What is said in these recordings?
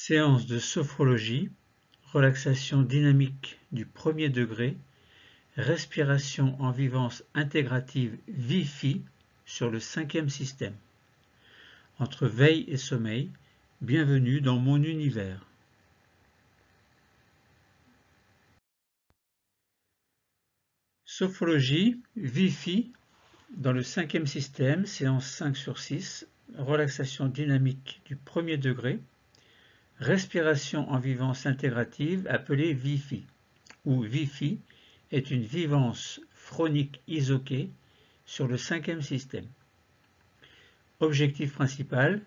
Séance de sophrologie, relaxation dynamique du premier degré, respiration en vivance intégrative VIFI sur le 5e système. Entre veille et sommeil, bienvenue dans mon univers. Sophrologie, VIFI, dans le 5e système, séance 5 sur 6, relaxation dynamique du premier degré, respiration en vivance intégrative appelée VIFI, où VIFI est une vivance phronique isoquée sur le 5e système. Objectif principal,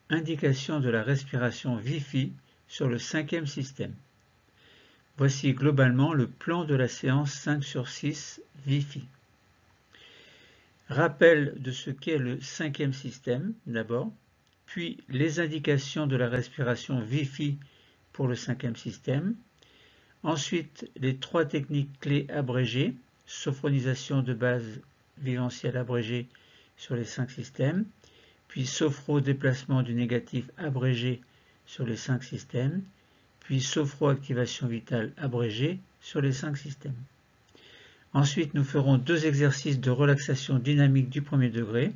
indication de la respiration VIFI sur le 5e système. Voici globalement le plan de la séance 5 sur 6 VIFI. Rappel de ce qu'est le 5e système d'abord, puis les indications de la respiration VIFI pour le 5e système. Ensuite, les 3 techniques clés abrégées, sophronisation de base viventielle abrégée sur les 5 systèmes, puis sophro-déplacement du négatif abrégé sur les 5 systèmes, puis sophro-activation vitale abrégée sur les 5 systèmes. Ensuite, nous ferons 2 exercices de relaxation dynamique du premier degré.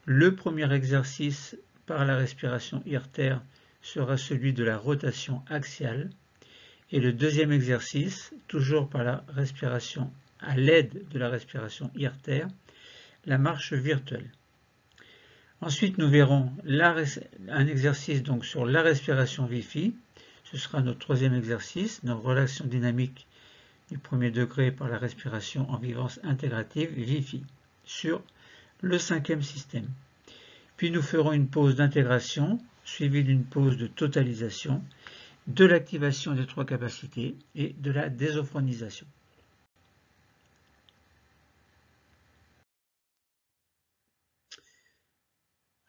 Le premier exercice par la respiration IRTER sera celui de la rotation axiale. Et le deuxième exercice, toujours par la respiration, à l'aide de la respiration IRTER, la marche virtuelle. Ensuite, nous verrons un exercice donc sur la respiration VIFI. Ce sera notre 3e exercice, notre relaxation dynamique du premier degré par la respiration en vivance intégrative VIFI sur le 5e système. Puis nous ferons une pause d'intégration suivie d'une pause de totalisation, de l'activation des 3 capacités et de la désophronisation.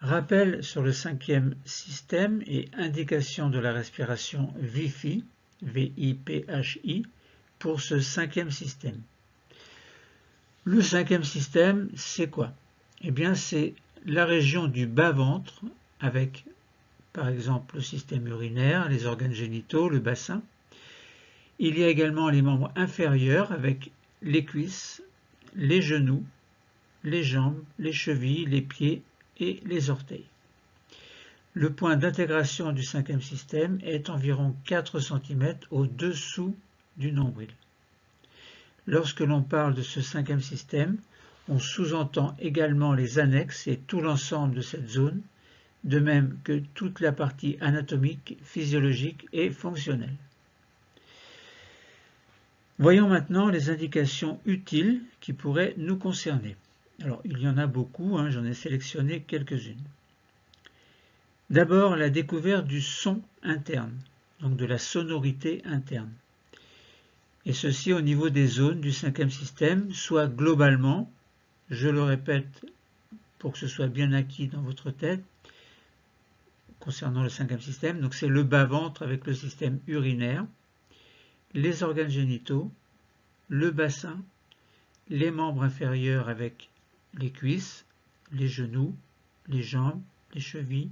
Rappel sur le 5e système et indication de la respiration VIFI, V-I-P-H-I, pour ce 5e système. Le 5e système, c'est quoi? Eh bien, c'est la région du bas-ventre avec, par exemple, le système urinaire, les organes génitaux, le bassin. Il y a également les membres inférieurs avec les cuisses, les genoux, les jambes, les chevilles, les pieds et les orteils. Le point d'intégration du 5e système est environ 4 cm au-dessous du nombril. Lorsque l'on parle de ce 5e système, on sous-entend également les annexes et tout l'ensemble de cette zone, de même que toute la partie anatomique, physiologique et fonctionnelle. Voyons maintenant les indications utiles qui pourraient nous concerner. Alors, il y en a beaucoup, j'en ai sélectionné quelques-unes. D'abord, la découverte du son interne, donc de la sonorité interne. Et ceci au niveau des zones du 5e système, soit globalement, je le répète pour que ce soit bien acquis dans votre tête, concernant le 5e système, donc c'est le bas-ventre avec le système urinaire, les organes génitaux, le bassin, les membres inférieurs avec les cuisses, les genoux, les jambes, les chevilles,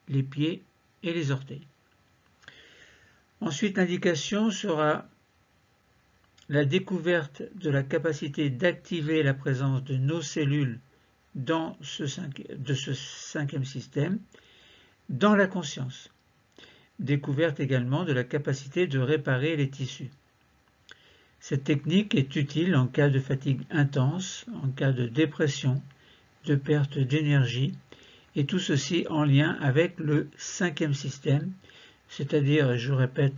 les pieds et les orteils. Ensuite, l'indication sera la découverte de la capacité d'activer la présence de nos cellules dans ce 5e système, dans la conscience. Découverte également de la capacité de réparer les tissus. Cette technique est utile en cas de fatigue intense, en cas de dépression, de perte d'énergie, et tout ceci en lien avec le 5e système, c'est-à-dire, je répète,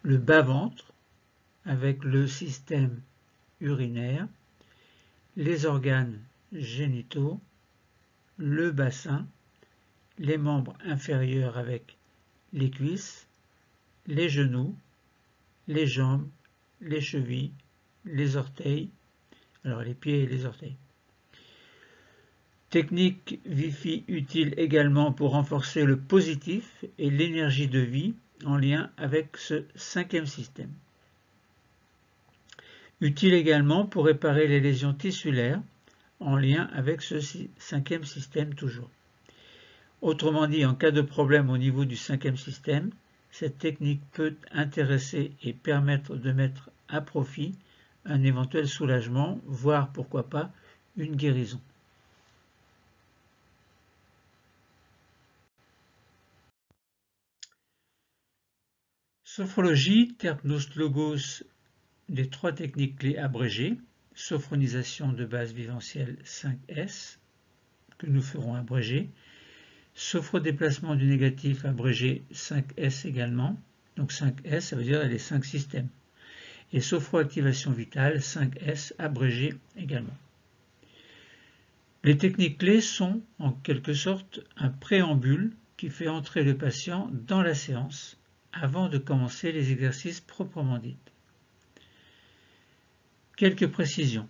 le bas-ventre, avec le système urinaire, les organes génitaux, le bassin, les membres inférieurs avec les cuisses, les genoux, les jambes, les chevilles, les orteils, alors les pieds et les orteils. Technique VIFI utile également pour renforcer le positif et l'énergie de vie en lien avec ce 5e système. Utile également pour réparer les lésions tissulaires en lien avec ce 5e système toujours. Autrement dit, en cas de problème au niveau du 5e système, cette technique peut intéresser et permettre de mettre à profit un éventuel soulagement, voire pourquoi pas une guérison. Sophrologie, terpnos logos, les trois techniques clés abrégées, sophronisation de base viventielle 5S, que nous ferons abréger, sophrodéplacement du négatif abrégé 5S également, donc 5S ça veut dire les 5 systèmes, et sophroactivation vitale 5S abrégé également. Les techniques clés sont en quelque sorte un préambule qui fait entrer le patient dans la séance avant de commencer les exercices proprement dits. Quelques précisions.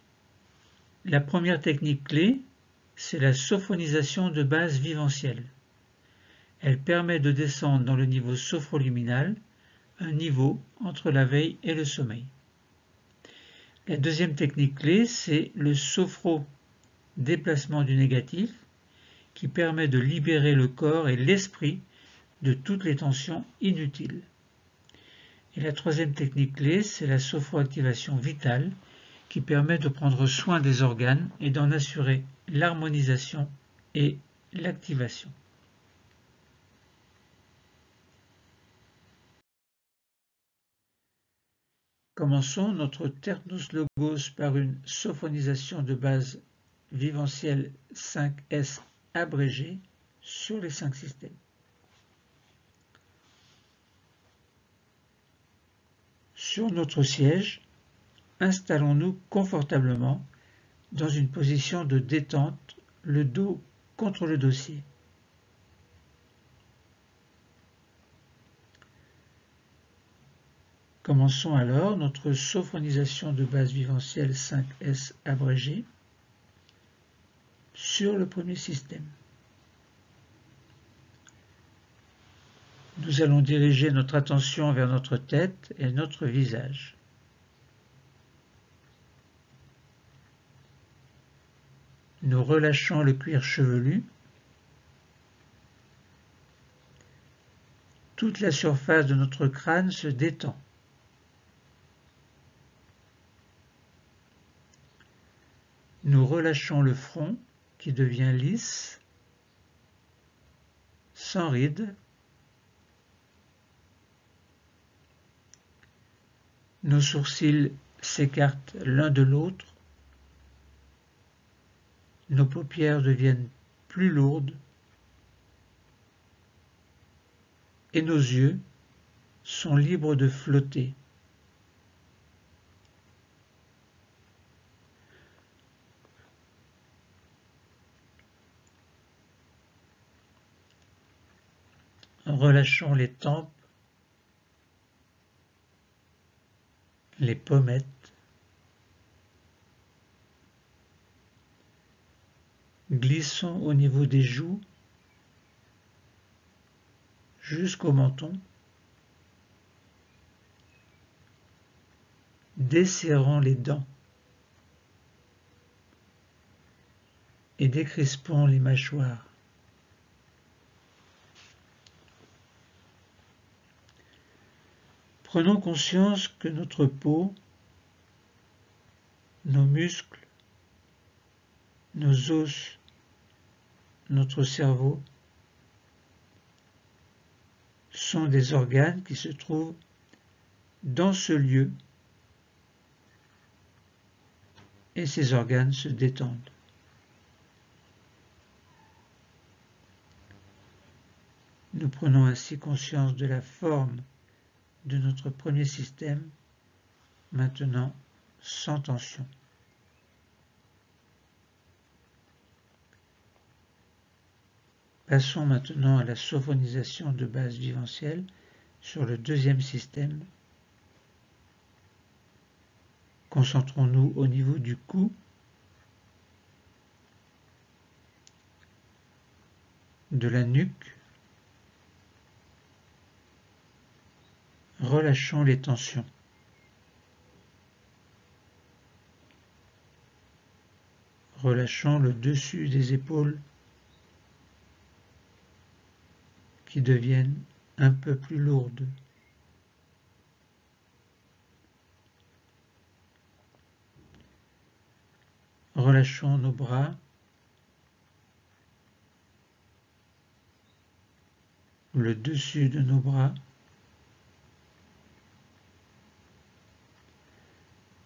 La première technique clé, c'est la sophronisation de base viventielle. Elle permet de descendre dans le niveau sophroluminal, un niveau entre la veille et le sommeil. La deuxième technique clé, c'est le sophrodéplacement du négatif, qui permet de libérer le corps et l'esprit de toutes les tensions inutiles. Et la troisième technique clé, c'est la sophroactivation vitale, qui permet de prendre soin des organes et d'en assurer l'harmonisation et l'activation. Commençons notre terpnos logos par une sophronisation de base viventielle 5S abrégée sur les 5 systèmes. Sur notre siège, installons-nous confortablement dans une position de détente, le dos contre le dossier. Commençons alors notre sophronisation de base viventielle 5S abrégée sur le premier système. Nous allons diriger notre attention vers notre tête et notre visage. Nous relâchons le cuir chevelu. Toute la surface de notre crâne se détend. Nous relâchons le front qui devient lisse, sans rides. Nos sourcils s'écartent l'un de l'autre. Nos paupières deviennent plus lourdes. Et nos yeux sont libres de flotter. Relâchons les tempes, les pommettes, glissons au niveau des joues jusqu'au menton, desserrons les dents et décrispons les mâchoires. Prenons conscience que notre peau, nos muscles, nos os, notre cerveau sont des organes qui se trouvent dans ce lieu et ces organes se détendent. Nous prenons ainsi conscience de la forme de notre premier système, maintenant sans tension. Passons maintenant à la sophronisation de base viventielle sur le deuxième système. Concentrons-nous au niveau du cou, de la nuque. Relâchons les tensions. Relâchons le dessus des épaules qui deviennent un peu plus lourde. Relâchons nos bras, le dessus de nos bras.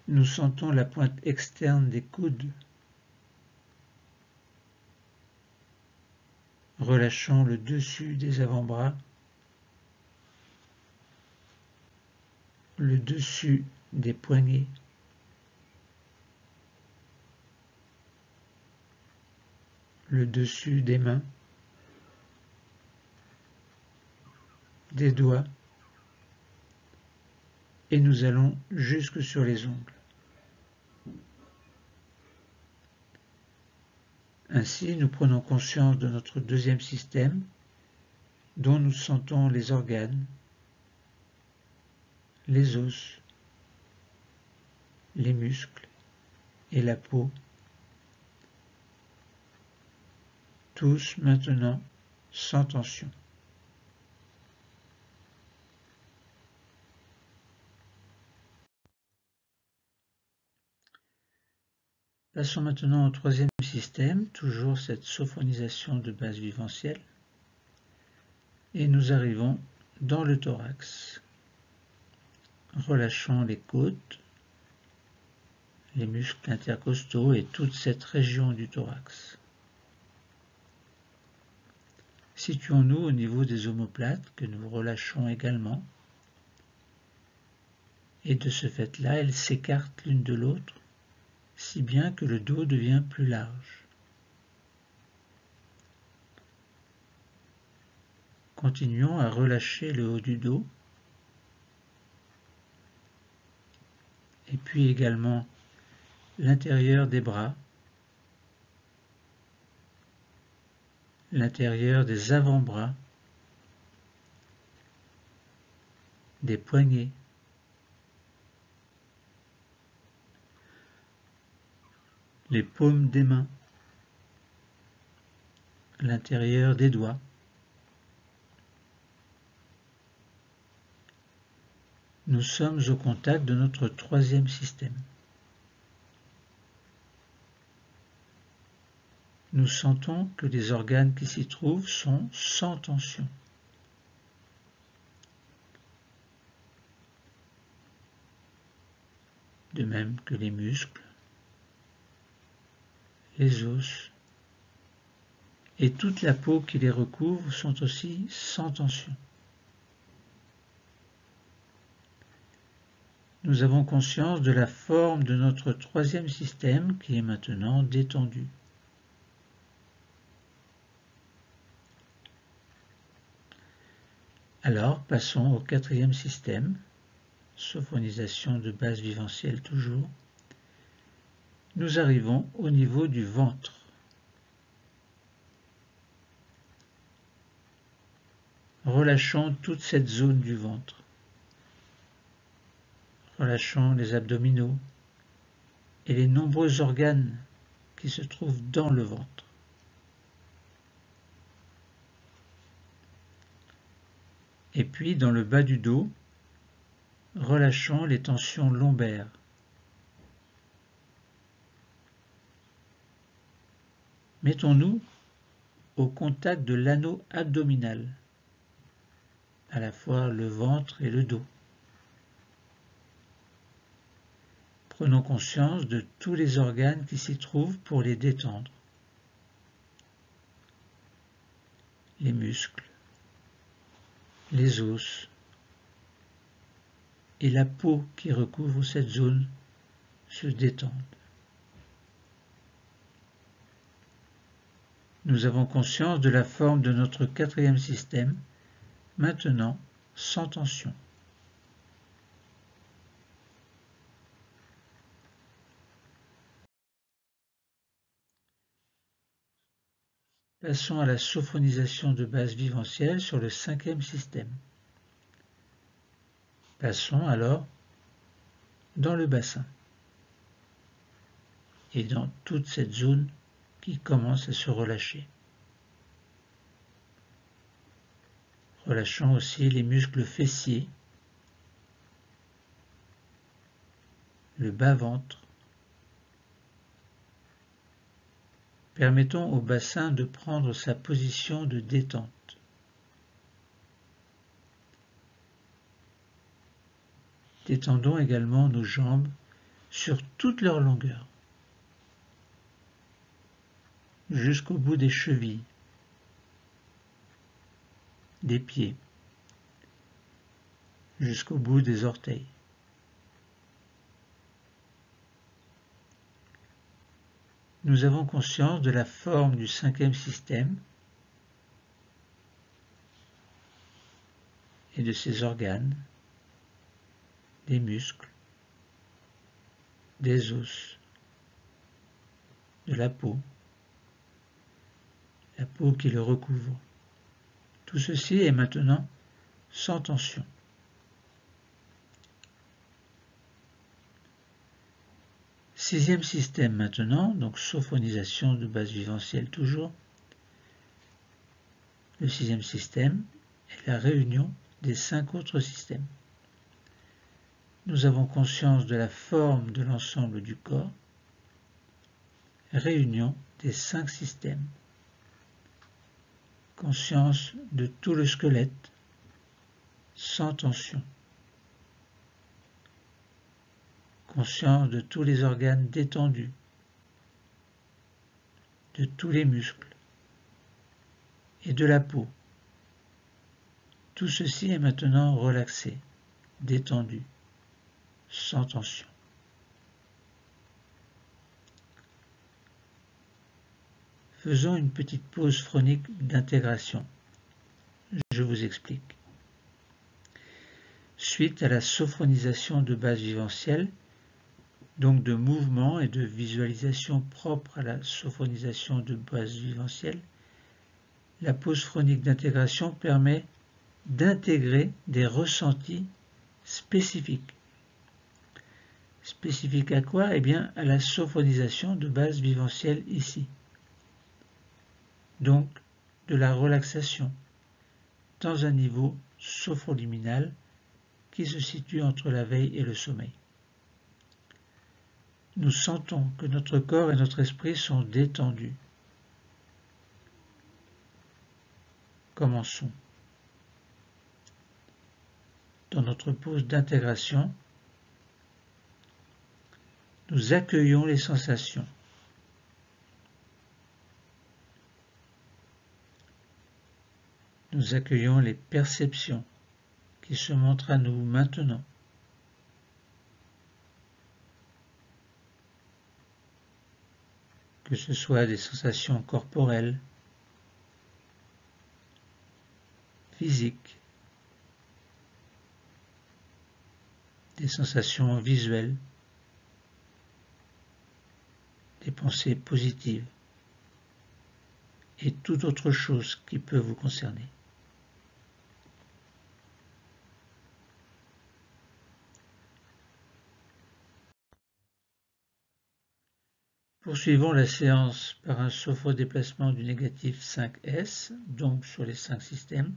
Nous sentons la pointe externe des coudes. Relâchons le dessus des avant-bras, le dessus des poignets, le dessus des mains, des doigts, et nous allons jusque sur les ongles. Ainsi, nous prenons conscience de notre deuxième système, dont nous sentons les organes, les os, les muscles et la peau, tous maintenant sans tension. Passons maintenant au troisième système, toujours cette sophonisation de base vivencielle, et nous arrivons dans le thorax. Relâchons les côtes, les muscles intercostaux et toute cette région du thorax. Situons-nous au niveau des omoplates que nous relâchons également, et de ce fait-là, elles s'écartent l'une de l'autre, si bien que le dos devient plus large. Continuons à relâcher le haut du dos, et puis également l'intérieur des bras, l'intérieur des avant-bras, des poignets, les paumes des mains, l'intérieur des doigts, nous sommes au contact de notre troisième système. Nous sentons que les organes qui s'y trouvent sont sans tension. De même que les muscles, les os et toute la peau qui les recouvre sont aussi sans tension. Nous avons conscience de la forme de notre troisième système qui est maintenant détendu. Alors, passons au quatrième système, sophonisation de base vivencielle toujours. Nous arrivons au niveau du ventre. Relâchons toute cette zone du ventre. Relâchons les abdominaux et les nombreux organes qui se trouvent dans le ventre. Et puis, dans le bas du dos, relâchons les tensions lombaires. Mettons-nous au contact de l'anneau abdominal, à la fois le ventre et le dos. Prenons conscience de tous les organes qui s'y trouvent pour les détendre. Les muscles, les os et la peau qui recouvre cette zone se détendent. Nous avons conscience de la forme de notre quatrième système, maintenant sans tension. Passons à la sophonisation de base vivencielle sur le cinquième système. Passons alors dans le bassin et dans toute cette zone qui commence à se relâcher. relâchant aussi les muscles fessiers, le bas-ventre. Permettons au bassin de prendre sa position de détente. Détendons également nos jambes sur toute leur longueur, jusqu'au bout des chevilles, des pieds, jusqu'au bout des orteils. Nous avons conscience de la forme du cinquième système et de ses organes, des muscles, des os, de la peau qui le recouvre. Tout ceci est maintenant sans tension. Sixième système maintenant, donc sophonisation de base viventielle toujours. Le sixième système est la réunion des 5 autres systèmes. Nous avons conscience de la forme de l'ensemble du corps, réunion des 5 systèmes. Conscience de tout le squelette, sans tension. Conscience de tous les organes détendus, de tous les muscles et de la peau. Tout ceci est maintenant relaxé, détendu, sans tension. Faisons une petite pause phronique d'intégration. Je vous explique. Suite à la sophronisation de base viventielle, donc de mouvement et de visualisation propre à la sophonisation de base viventielle, la pause phronique d'intégration permet d'intégrer des ressentis spécifiques. Spécifiques à quoi? Eh bien, à la sophonisation de base viventielle ici. Donc, de la relaxation, dans un niveau sophroliminal qui se situe entre la veille et le sommeil. Nous sentons que notre corps et notre esprit sont détendus. Commençons. Dans notre pause d'intégration, nous accueillons les sensations. Nous accueillons les perceptions qui se montrent à nous maintenant. Que ce soit des sensations corporelles, physiques, des sensations visuelles, des pensées positives et toute autre chose qui peut vous concerner. Poursuivons la séance par un sophodéplacement du négatif 5S, donc sur les 5 systèmes,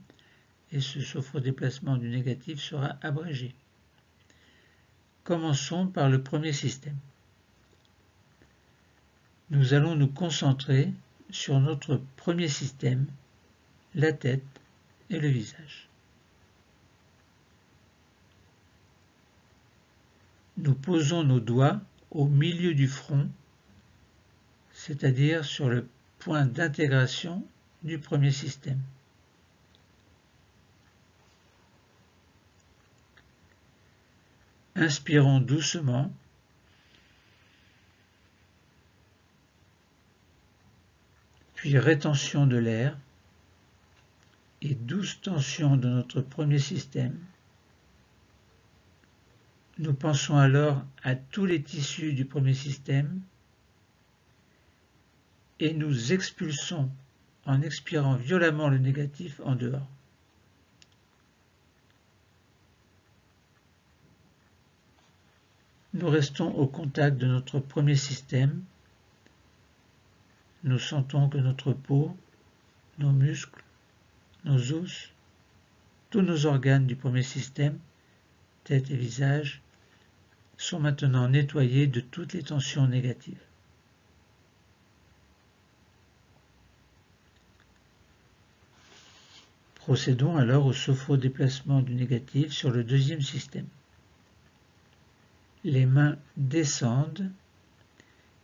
et ce sophodéplacement du négatif sera abrégé. Commençons par le premier système. Nous allons nous concentrer sur notre premier système, la tête et le visage. Nous posons nos doigts au milieu du front, c'est-à-dire sur le point d'intégration du premier système. Inspirons doucement, puis rétention de l'air et douce tension de notre premier système. Nous pensons alors à tous les tissus du premier système et nous expulsons en expirant violemment le négatif en dehors. Nous restons au contact de notre premier système. Nous sentons que notre peau, nos muscles, nos os tous nos organes du premier système, tête et visage, sont maintenant nettoyés de toutes les tensions négatives. Procédons alors au sophodéplacement du négatif sur le deuxième système. Les mains descendent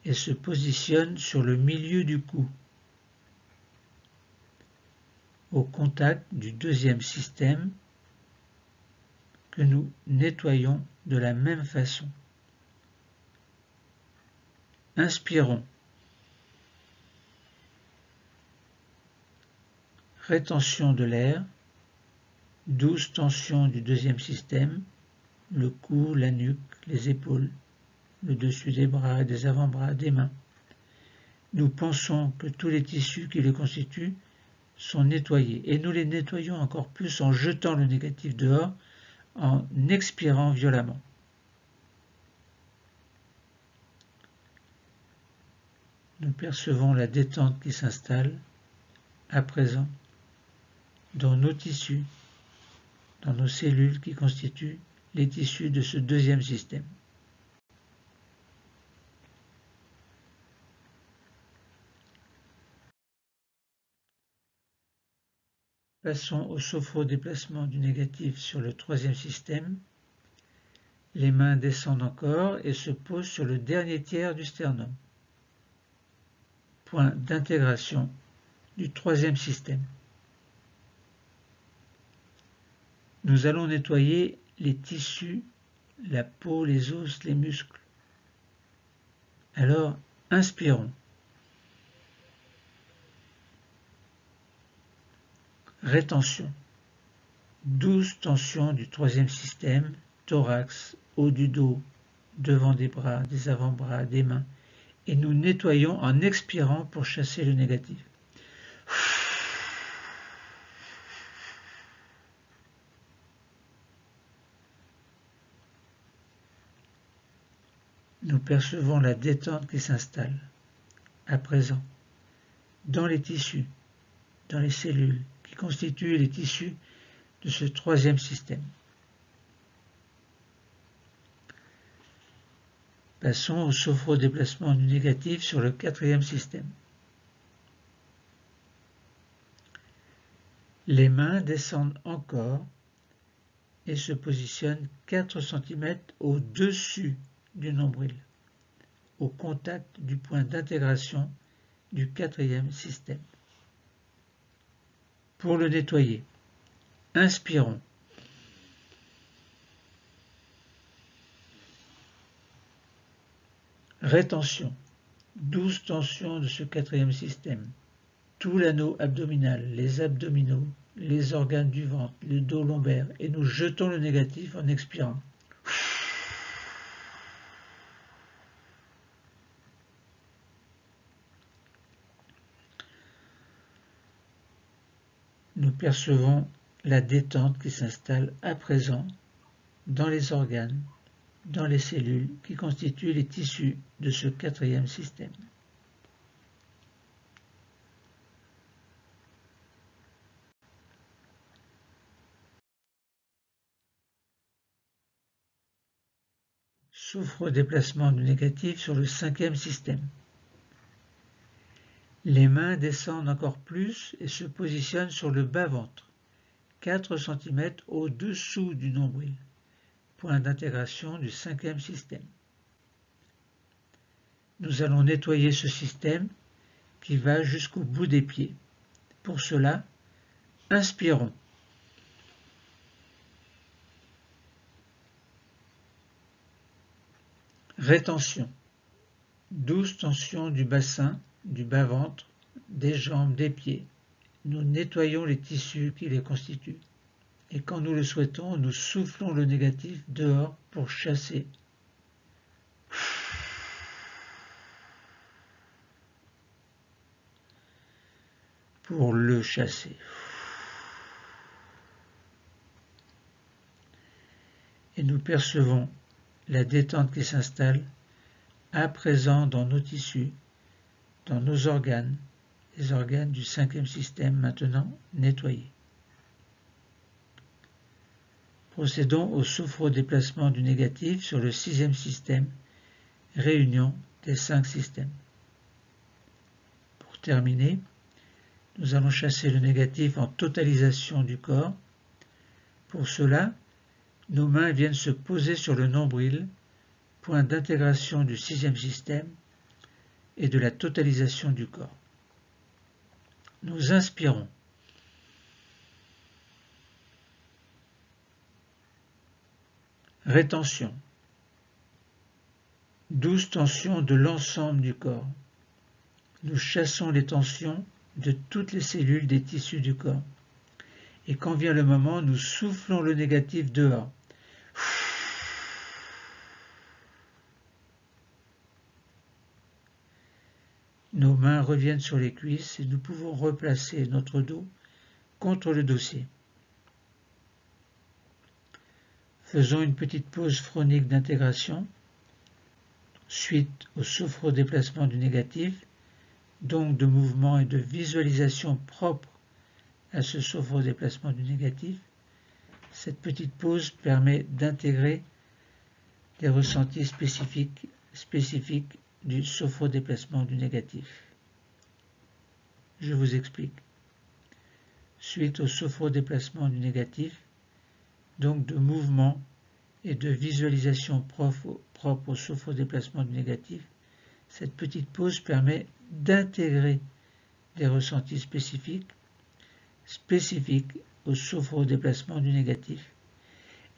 et se positionnent sur le milieu du cou, au contact du deuxième système que nous nettoyons de la même façon. Inspirons. Rétention de l'air, douce tension du deuxième système, le cou, la nuque, les épaules, le dessus des bras et des avant-bras, des mains. Nous pensons que tous les tissus qui les constituent sont nettoyés et nous les nettoyons encore plus en jetant le négatif dehors, en expirant violemment. Nous percevons la détente qui s'installe à présent dans nos tissus, dans nos cellules qui constituent les tissus de ce deuxième système. Passons au sophodéplacement du négatif sur le troisième système. Les mains descendent encore et se posent sur le dernier tiers du sternum. Point d'intégration du troisième système. Nous allons nettoyer les tissus, la peau, les os, les muscles. Alors, inspirons. Rétention. Douce tension du troisième système, thorax, haut du dos, devant des bras, des avant-bras, des mains. Et nous nettoyons en expirant pour chasser le négatif. Nous percevons la détente qui s'installe, à présent, dans les tissus, dans les cellules qui constituent les tissus de ce troisième système. Passons au sophodéplacement du négatif sur le quatrième système. Les mains descendent encore et se positionnent 4 cm au-dessus du nombril, au contact du point d'intégration du quatrième système. Pour le nettoyer, inspirons. Rétention, douce tension de ce quatrième système, tout l'anneau abdominal, les abdominaux, les organes du ventre, le dos lombaire, et nous jetons le négatif en expirant. Nous percevons la détente qui s'installe à présent dans les organes, dans les cellules qui constituent les tissus de ce quatrième système. Sophodéplacement du négatif sur le cinquième système. Les mains descendent encore plus et se positionnent sur le bas-ventre, 4 cm au-dessous du nombril, point d'intégration du cinquième système. Nous allons nettoyer ce système qui va jusqu'au bout des pieds. Pour cela, inspirons. Rétention. Douce tension du bassin, du bas-ventre, des jambes, des pieds. Nous nettoyons les tissus qui les constituent. Et quand nous le souhaitons, nous soufflons le négatif dehors pour chasser. Pour le chasser. Et nous percevons la détente qui s'installe à présent dans nos tissus, dans nos organes, les organes du cinquième système maintenant nettoyés. Procédons au sophrodéplacement du négatif sur le 6e système, réunion des 5 systèmes. Pour terminer, nous allons chasser le négatif en totalisation du corps. Pour cela, nos mains viennent se poser sur le nombril, point d'intégration du 6e système et de la totalisation du corps. Nous inspirons. Rétention. 12 tensions de l'ensemble du corps. Nous chassons les tensions de toutes les cellules des tissus du corps. Et quand vient le moment, nous soufflons le négatif dehors. Nos mains reviennent sur les cuisses et nous pouvons replacer notre dos contre le dossier. Faisons une petite pause phronique d'intégration, suite au sophrodéplacement du négatif, donc de mouvement et de visualisation propre à ce sophrodéplacement du négatif. Cette petite pause permet d'intégrer des ressentis spécifiques du sophrodéplacement du négatif. Je vous explique. Suite au sophrodéplacement du négatif, donc de mouvement et de visualisation propre au sophrodéplacement du négatif, cette petite pause permet d'intégrer des ressentis spécifiques au sophrodéplacement du négatif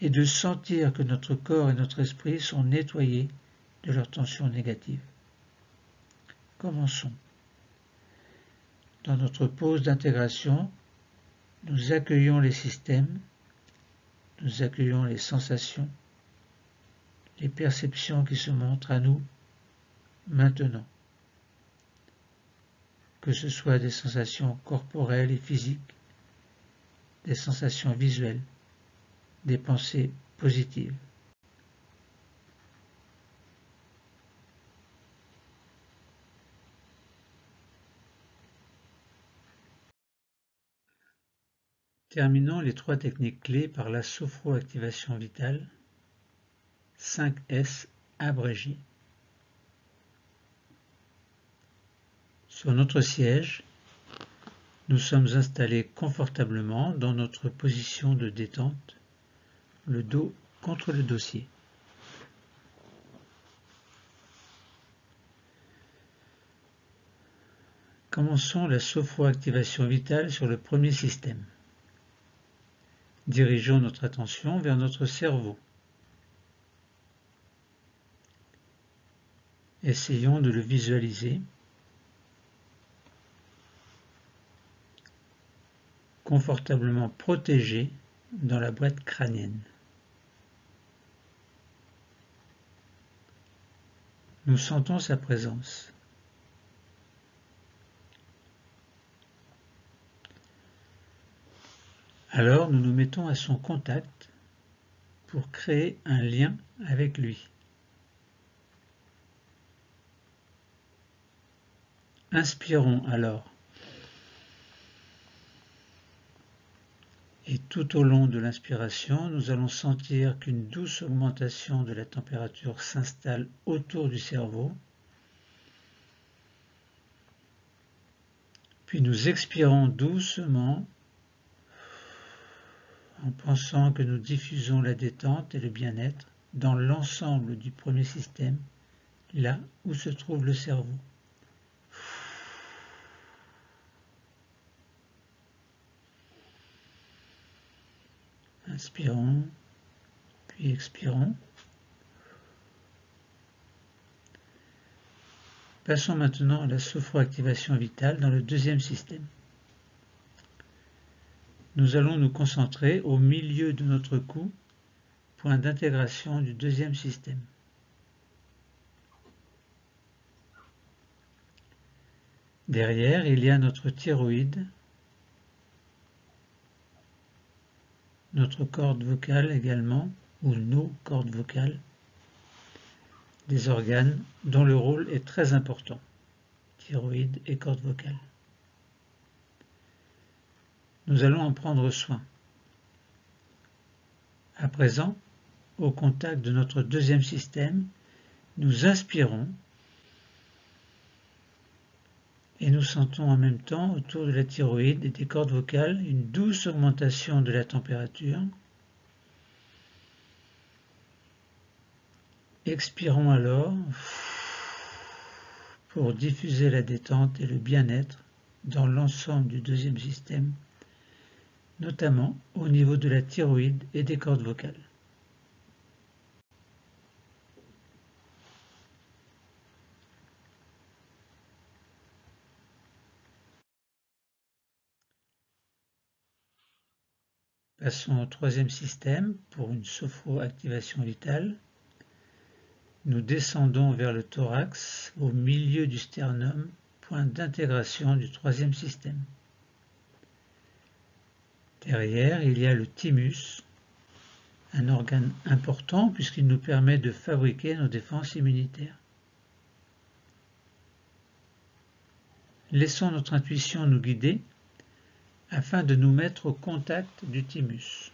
et de sentir que notre corps et notre esprit sont nettoyés de leurs tensions négatives. Commençons. Dans notre pause d'intégration, nous accueillons les systèmes, nous accueillons les sensations, les perceptions qui se montrent à nous maintenant. Que ce soit des sensations corporelles et physiques, des sensations visuelles, des pensées positives. Terminons les 3 techniques clés par la sophroactivation vitale, 5S abrégé. Sur notre siège, nous sommes installés confortablement dans notre position de détente, le dos contre le dossier. Commençons la sophroactivation vitale sur le premier système. Dirigeons notre attention vers notre cerveau. Essayons de le visualiser. Confortablement protégé dans la boîte crânienne. Nous sentons sa présence. Alors nous nous mettons à son contact pour créer un lien avec lui. Inspirons alors. Et tout au long de l'inspiration, nous allons sentir qu'une douce augmentation de la température s'installe autour du cerveau. Puis nous expirons doucement en pensant que nous diffusons la détente et le bien-être dans l'ensemble du premier système, là où se trouve le cerveau. Inspirons, puis expirons. Passons maintenant à la sophroactivation vitale dans le deuxième système. Nous allons nous concentrer au milieu de notre cou, point d'intégration du deuxième système. Derrière, il y a notre thyroïde, notre corde vocale également, ou nos cordes vocales, des organes dont le rôle est très important, thyroïde et corde vocale. Nous allons en prendre soin. À présent, au contact de notre deuxième système, nous inspirons et nous sentons en même temps autour de la thyroïde et des cordes vocales une douce augmentation de la température. Expirons alors pour diffuser la détente et le bien-être dans l'ensemble du deuxième système, notamment au niveau de la thyroïde et des cordes vocales. Passons au troisième système pour une sophroactivation vitale. Nous descendons vers le thorax, au milieu du sternum, point d'intégration du troisième système. Derrière, il y a le thymus, un organe important puisqu'il nous permet de fabriquer nos défenses immunitaires. Laissons notre intuition nous guider afin de nous mettre au contact du thymus.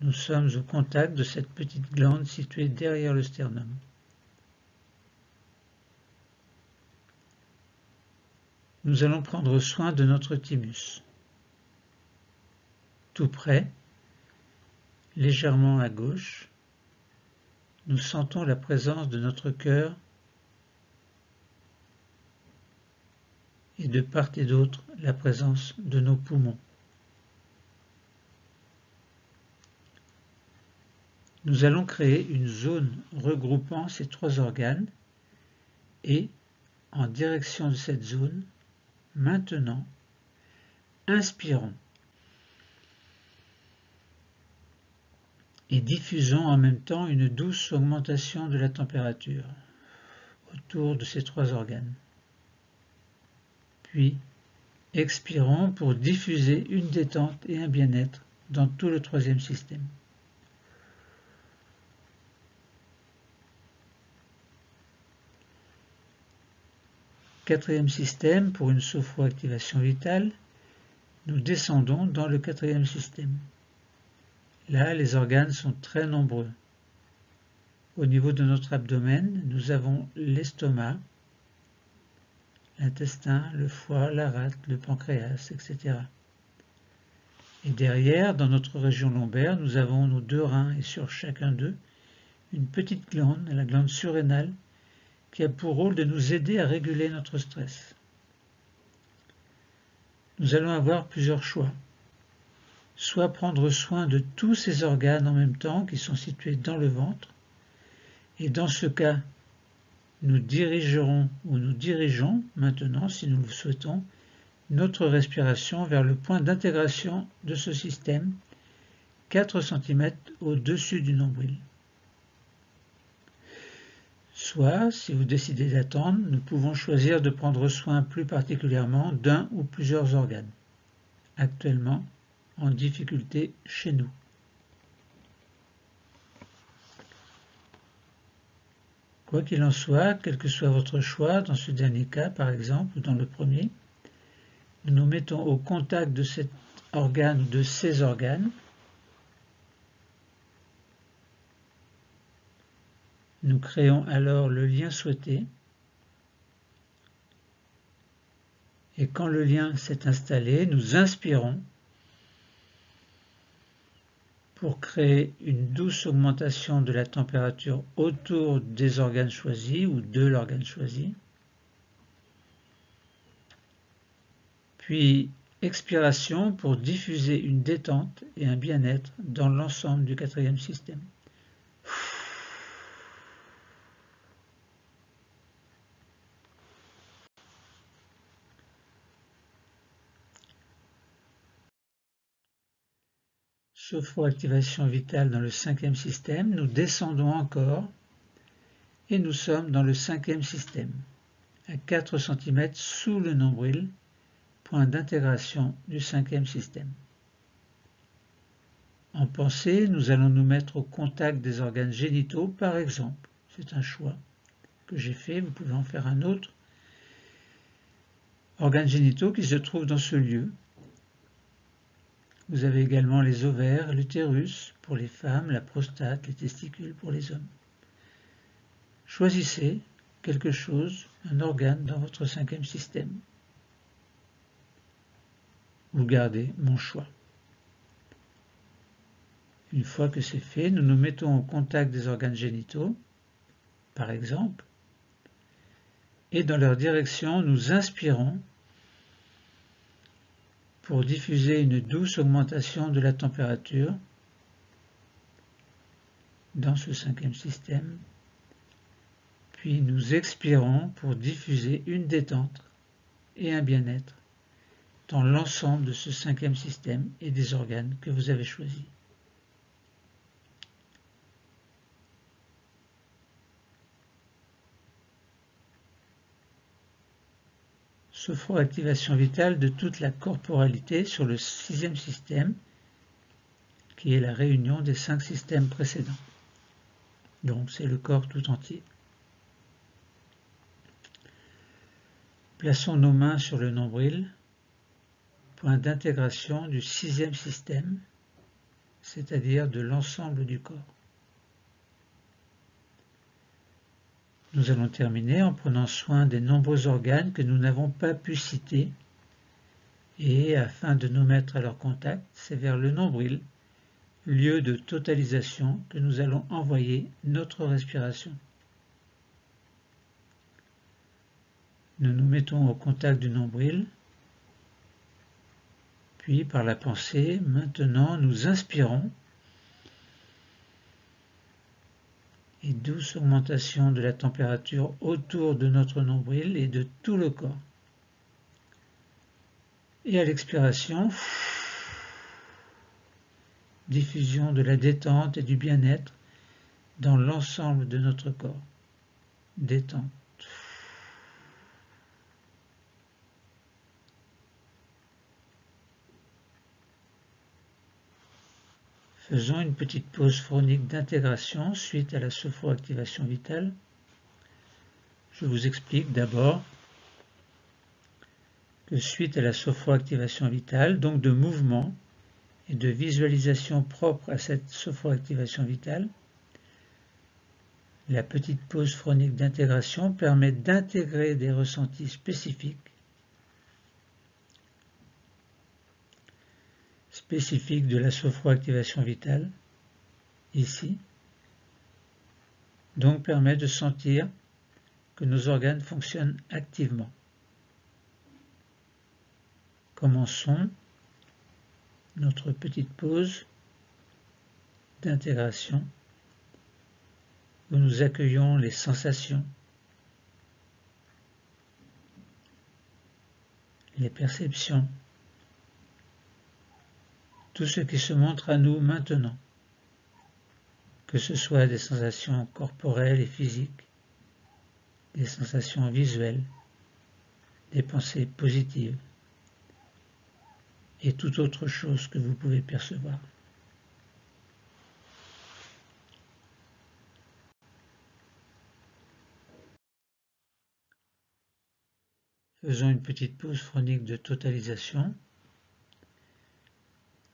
Nous sommes au contact de cette petite glande située derrière le sternum. Nous allons prendre soin de notre thymus. Tout près, légèrement à gauche, nous sentons la présence de notre cœur et de part et d'autre la présence de nos poumons. Nous allons créer une zone regroupant ces trois organes et, en direction de cette zone, maintenant, inspirons et diffusons en même temps une douce augmentation de la température autour de ces trois organes. Puis, expirons pour diffuser une détente et un bien-être dans tout le troisième système. Quatrième système, pour une sophroactivation vitale, nous descendons dans le quatrième système. Là, les organes sont très nombreux. Au niveau de notre abdomen, nous avons l'estomac, l'intestin, le foie, la rate, le pancréas, etc. Et derrière, dans notre région lombaire, nous avons nos deux reins et sur chacun d'eux, une petite glande, la glande surrénale, qui a pour rôle de nous aider à réguler notre stress. Nous allons avoir plusieurs choix. Soit prendre soin de tous ces organes en même temps qui sont situés dans le ventre, et dans ce cas, nous dirigerons ou nous dirigeons maintenant, si nous le souhaitons, notre respiration vers le point d'intégration de ce système, 4 cm au-dessus du nombril. Soit, si vous décidez d'attendre, nous pouvons choisir de prendre soin plus particulièrement d'un ou plusieurs organes, actuellement en difficulté chez nous. Quoi qu'il en soit, quel que soit votre choix, dans ce dernier cas par exemple, ou dans le premier, nous nous mettons au contact de cet organe ou de ces organes. Nous créons alors le lien souhaité. Et quand le lien s'est installé, nous inspirons pour créer une douce augmentation de la température autour des organes choisis ou de l'organe choisi. Puis expiration pour diffuser une détente et un bien-être dans l'ensemble du quatrième système. Sophroactivation vitale dans le cinquième système, nous descendons encore et nous sommes dans le cinquième système, à 4 cm sous le nombril, point d'intégration du cinquième système. En pensée, nous allons nous mettre au contact des organes génitaux, par exemple. C'est un choix que j'ai fait, vous pouvez en faire un autre. Organes génitaux qui se trouvent dans ce lieu. Vous avez également les ovaires, l'utérus pour les femmes, la prostate, les testicules pour les hommes. Choisissez quelque chose, un organe dans votre cinquième système. Vous gardez mon choix. Une fois que c'est fait, nous nous mettons au contact des organes génitaux, par exemple, et dans leur direction, nous inspirons pour diffuser une douce augmentation de la température dans ce cinquième système, puis nous expirons pour diffuser une détente et un bien-être dans l'ensemble de ce cinquième système et des organes que vous avez choisis. Sophroactivation vitale de toute la corporalité sur le sixième système, qui est la réunion des 5 systèmes précédents. Donc c'est le corps tout entier. Plaçons nos mains sur le nombril, point d'intégration du sixième système, c'est-à-dire de l'ensemble du corps. Nous allons terminer en prenant soin des nombreux organes que nous n'avons pas pu citer, et afin de nous mettre à leur contact, c'est vers le nombril, lieu de totalisation, que nous allons envoyer notre respiration. Nous nous mettons au contact du nombril, puis par la pensée, maintenant nous inspirons, et douce augmentation de la température autour de notre nombril et de tout le corps. Et à l'expiration, diffusion de la détente et du bien-être dans l'ensemble de notre corps. Détente. Faisons une petite pause phonique d'intégration suite à la sophroactivation vitale. Je vous explique d'abord que suite à la sophroactivation vitale, donc de mouvement et de visualisation propre à cette sophroactivation vitale, la petite pause phonique d'intégration permet d'intégrer des ressentis spécifiques de la sophroactivation vitale, ici, donc permet de sentir que nos organes fonctionnent activement. Commençons notre petite pause d'intégration où nous accueillons les sensations, les perceptions, tout ce qui se montre à nous maintenant, que ce soit des sensations corporelles et physiques, des sensations visuelles, des pensées positives et toute autre chose que vous pouvez percevoir. Faisons une petite pause phonique de totalisation.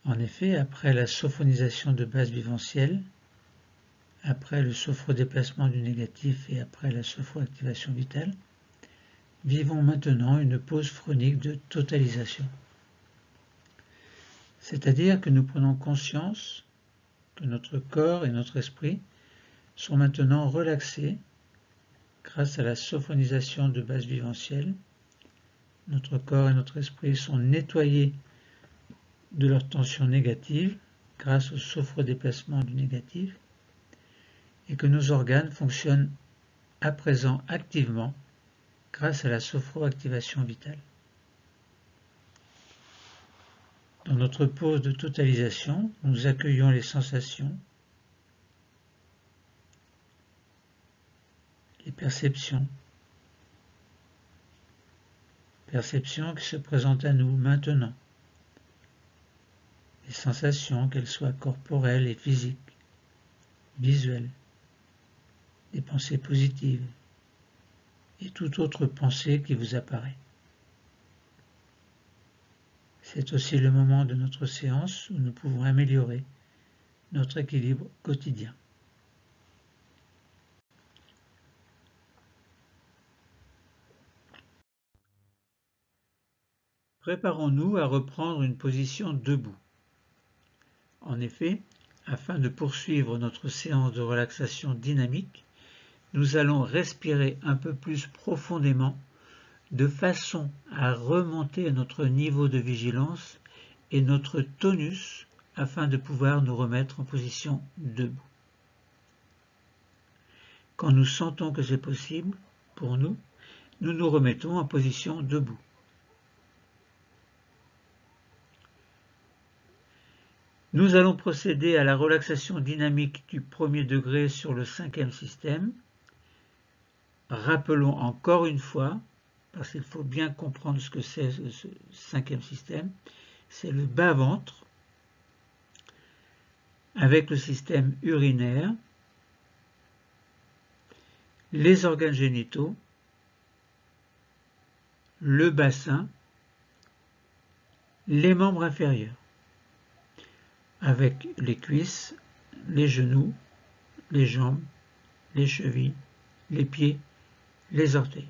En effet, après la sophonisation de base viventielle, après le sophrodéplacement du négatif et après la sophroactivation vitale, vivons maintenant une pause phonique de totalisation. C'est-à-dire que nous prenons conscience que notre corps et notre esprit sont maintenant relaxés grâce à la sophonisation de base viventielle. Notre corps et notre esprit sont nettoyés de leur tension négative grâce au sophrodéplacement du négatif et que nos organes fonctionnent à présent activement grâce à la sophroactivation vitale. Dans notre pause de totalisation, nous accueillons les sensations, les perceptions qui se présentent à nous maintenant, les sensations, qu'elles soient corporelles et physiques, visuelles, des pensées positives et toute autre pensée qui vous apparaît. C'est aussi le moment de notre séance où nous pouvons améliorer notre équilibre quotidien. Préparons-nous à reprendre une position debout. En effet, afin de poursuivre notre séance de relaxation dynamique, nous allons respirer un peu plus profondément de façon à remonter notre niveau de vigilance et notre tonus afin de pouvoir nous remettre en position debout. Quand nous sentons que c'est possible pour nous, nous nous remettons en position debout. Nous allons procéder à la relaxation dynamique du premier degré sur le 5e système. Rappelons encore une fois, parce qu'il faut bien comprendre ce que c'est ce 5e système, c'est le bas-ventre avec le système urinaire, les organes génitaux, le bassin, les membres inférieurs, avec les cuisses, les genoux, les jambes, les chevilles, les pieds, les orteils.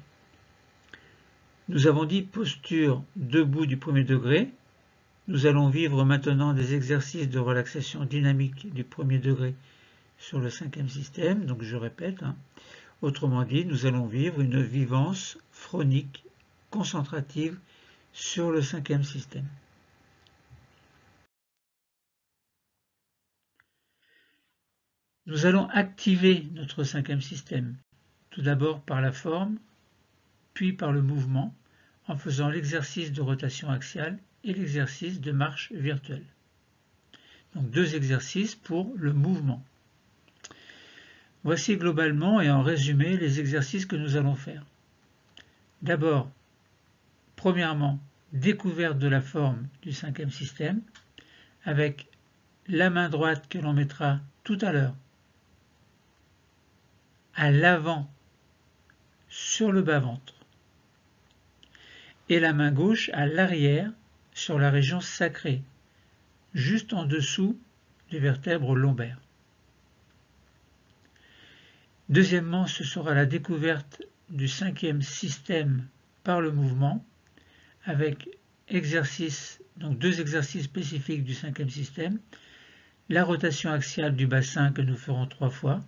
Nous avons dit posture debout du premier degré. Nous allons vivre maintenant des exercices de relaxation dynamique du premier degré sur le 5e système. Donc je répète, autrement dit, nous allons vivre une vivance phronique concentrative sur le 5e système. Nous allons activer notre 5e système, tout d'abord par la forme, puis par le mouvement, en faisant l'exercice de rotation axiale et l'exercice de marche virtuelle. Donc 2 exercices pour le mouvement. Voici globalement et en résumé les exercices que nous allons faire. D'abord, premièrement, découverte de la forme du 5e système, avec la main droite que l'on mettra tout à l'heure à l'avant sur le bas-ventre et la main gauche à l'arrière sur la région sacrée, juste en dessous des vertèbres lombaires. Deuxièmement, ce sera la découverte du 5e système par le mouvement, avec donc 2 exercices spécifiques du 5e système, la rotation axiale du bassin que nous ferons 3 fois,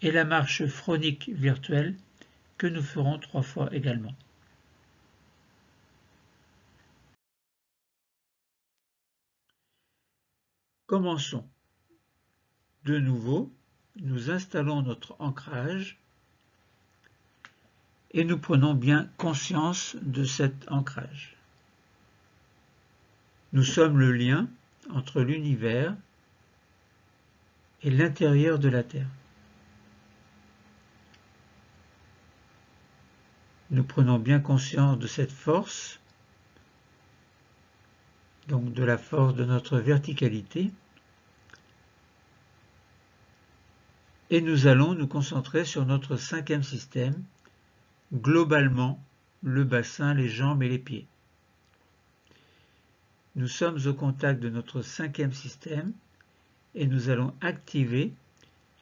et la marche phronique virtuelle que nous ferons 3 fois également. Commençons. De nouveau, nous installons notre ancrage et nous prenons bien conscience de cet ancrage. Nous sommes le lien entre l'univers et l'intérieur de la Terre. Nous prenons bien conscience de cette force, donc de la force de notre verticalité, et nous allons nous concentrer sur notre 5e système, globalement le bassin, les jambes et les pieds. Nous sommes au contact de notre 5e système et nous allons activer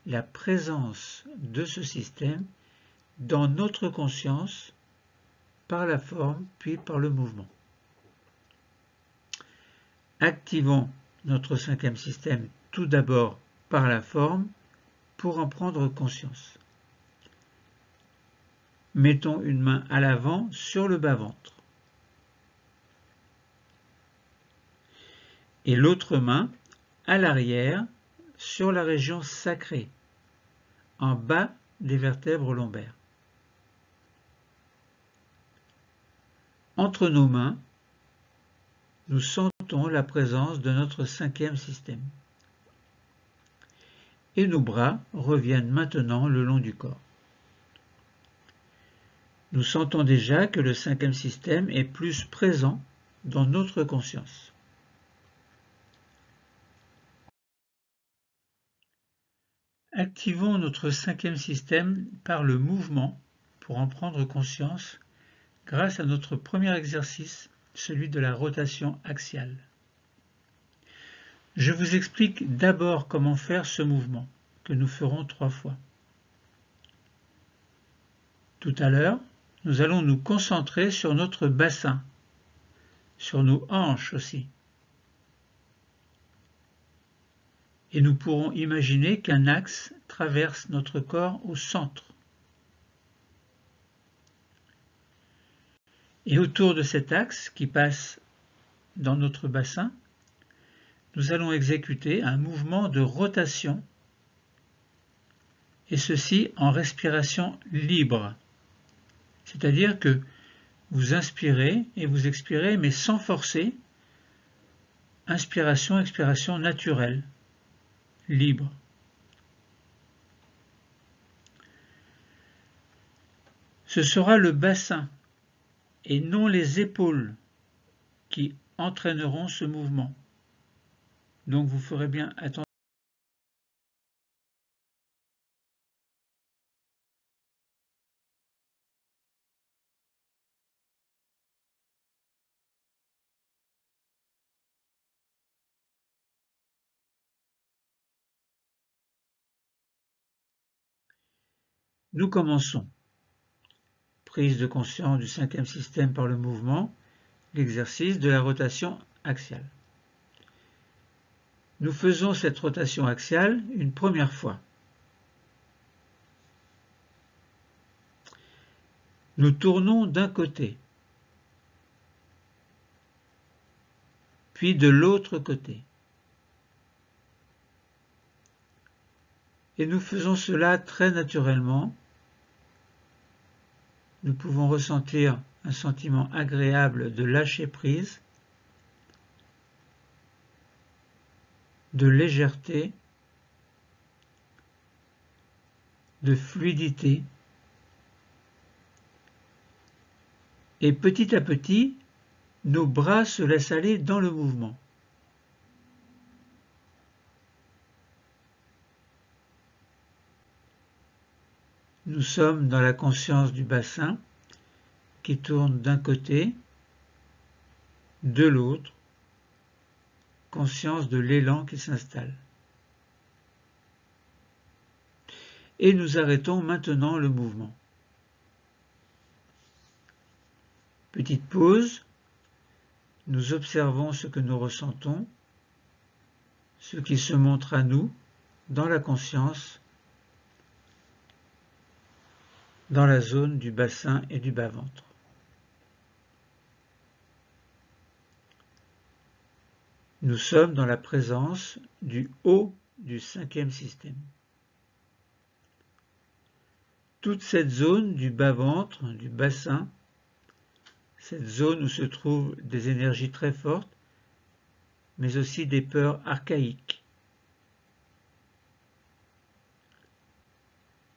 la présence de ce système dans notre conscience par la forme puis par le mouvement. Activons notre 5e système tout d'abord par la forme pour en prendre conscience. Mettons une main à l'avant sur le bas-ventre et l'autre main à l'arrière sur la région sacrée, en bas des vertèbres lombaires. Entre nos mains, nous sentons la présence de notre 5e système. Et nos bras reviennent maintenant le long du corps. Nous sentons déjà que le 5e système est plus présent dans notre conscience. Activons notre 5e système par le mouvement pour en prendre conscience grâce à notre premier exercice celui de la rotation axiale. Je vous explique d'abord comment faire ce mouvement, que nous ferons 3 fois. Tout à l'heure, nous allons nous concentrer sur notre bassin, sur nos hanches aussi. Et nous pourrons imaginer qu'un axe traverse notre corps au centre. Et autour de cet axe qui passe dans notre bassin, nous allons exécuter un mouvement de rotation, et ceci en respiration libre. C'est-à-dire que vous inspirez et vous expirez, mais sans forcer. Inspiration, expiration naturelle, libre. Ce sera le bassin et non les épaules qui entraîneront ce mouvement. Donc vous ferez bien attention. Nous commençons. Prise de conscience du 5e système par le mouvement, l'exercice de la rotation axiale. Nous faisons cette rotation axiale une première fois. Nous tournons d'un côté, puis de l'autre côté. Et nous faisons cela très naturellement. Nous pouvons ressentir un sentiment agréable de lâcher prise, de légèreté, de fluidité. Et petit à petit, nos bras se laissent aller dans le mouvement. Nous sommes dans la conscience du bassin qui tourne d'un côté, de l'autre, conscience de l'élan qui s'installe. Et nous arrêtons maintenant le mouvement. Petite pause, nous observons ce que nous ressentons, ce qui se montre à nous dans la conscience, dans la zone du bassin et du bas-ventre. Nous sommes dans la présence du haut du 5e système. Toute cette zone du bas-ventre, du bassin, cette zone où se trouvent des énergies très fortes, mais aussi des peurs archaïques.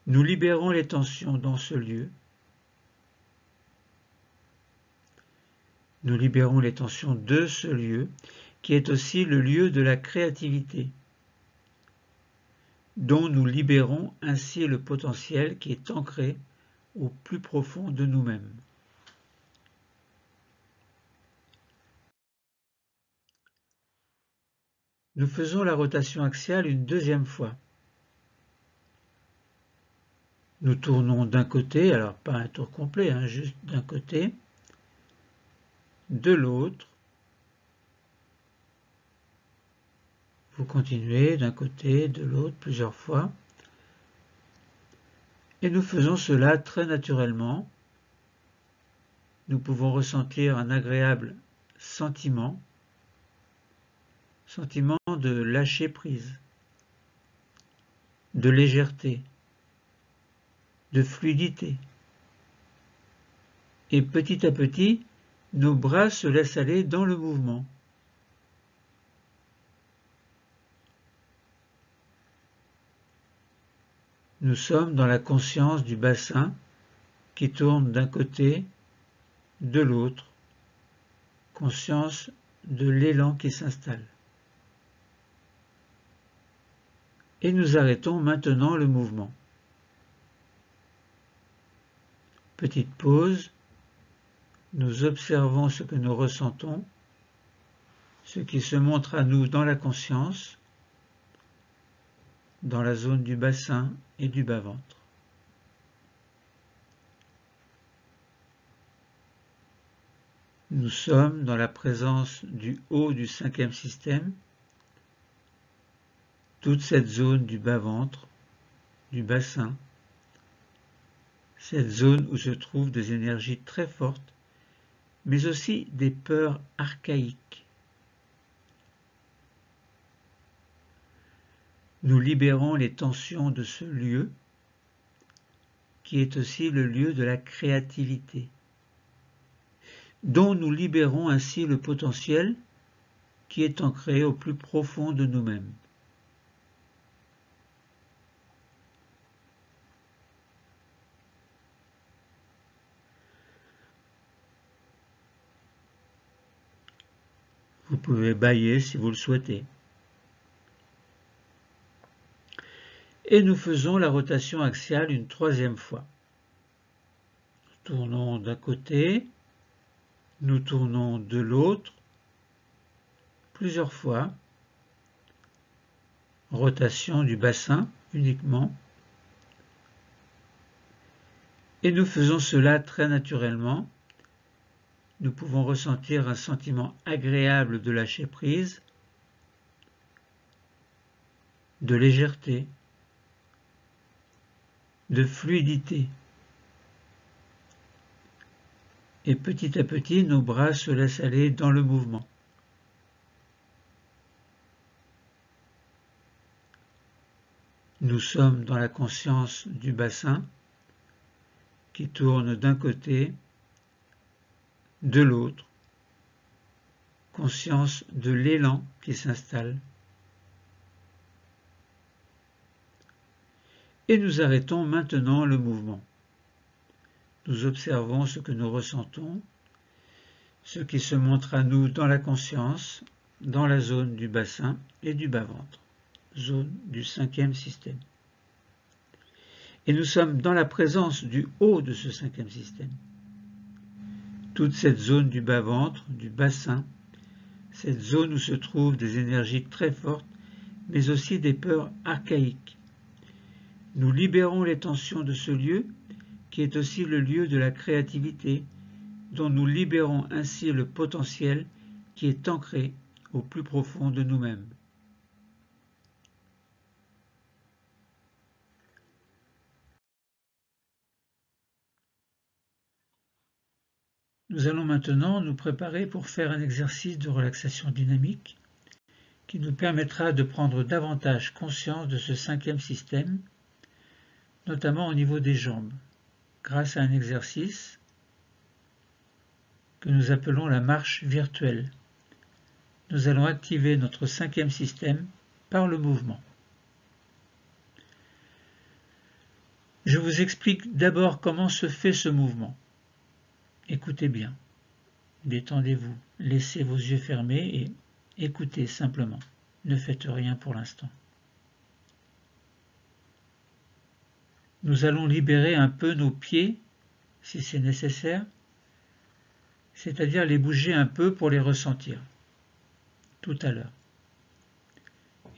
Nous libérons les tensions dans ce lieu. Nous libérons les tensions de ce lieu, qui est aussi le lieu de la créativité, dont nous libérons ainsi le potentiel qui est ancré au plus profond de nous-mêmes. Nous faisons la rotation axiale une deuxième fois. Nous tournons d'un côté, alors pas un tour complet, juste d'un côté, de l'autre. Vous continuez d'un côté, de l'autre, plusieurs fois. Et nous faisons cela très naturellement. Nous pouvons ressentir un agréable sentiment de lâcher prise, de légèreté, de fluidité. Et petit à petit, nos bras se laissent aller dans le mouvement. Nous sommes dans la conscience du bassin qui tourne d'un côté, de l'autre, conscience de l'élan qui s'installe. Et nous arrêtons maintenant le mouvement. Petite pause, nous observons ce que nous ressentons, ce qui se montre à nous dans la conscience, dans la zone du bassin et du bas-ventre. Nous sommes dans la présence du haut du cinquième système, toute cette zone du bas-ventre, du bassin, cette zone où se trouvent des énergies très fortes, mais aussi des peurs archaïques. Nous libérons les tensions de ce lieu, qui est aussi le lieu de la créativité, dont nous libérons ainsi le potentiel qui est ancré au plus profond de nous-mêmes. Vous pouvez bâiller si vous le souhaitez. Et nous faisons la rotation axiale une troisième fois. Nous tournons d'un côté, nous tournons de l'autre, plusieurs fois. Rotation du bassin uniquement. Et nous faisons cela très naturellement. Nous pouvons ressentir un sentiment agréable de lâcher prise, de légèreté, de fluidité. Et petit à petit, nos bras se laissent aller dans le mouvement. Nous sommes dans la conscience du bassin qui tourne d'un côté, de l'autre, conscience de l'élan qui s'installe. Et nous arrêtons maintenant le mouvement. Nous observons ce que nous ressentons, ce qui se montre à nous dans la conscience, dans la zone du bassin et du bas-ventre, zone du cinquième système. Et nous sommes dans la présence du haut de ce cinquième système. Toute cette zone du bas-ventre, du bassin, cette zone où se trouvent des énergies très fortes, mais aussi des peurs archaïques. Nous libérons les tensions de ce lieu, qui est aussi le lieu de la créativité, dont nous libérons ainsi le potentiel qui est ancré au plus profond de nous-mêmes. Nous allons maintenant nous préparer pour faire un exercice de relaxation dynamique qui nous permettra de prendre davantage conscience de ce cinquième système, notamment au niveau des jambes, grâce à un exercice que nous appelons la marche virtuelle. Nous allons activer notre cinquième système par le mouvement. Je vous explique d'abord comment se fait ce mouvement. Écoutez bien, détendez-vous, laissez vos yeux fermés et écoutez simplement. Ne faites rien pour l'instant. Nous allons libérer un peu nos pieds, si c'est nécessaire, c'est-à-dire les bouger un peu pour les ressentir, tout à l'heure.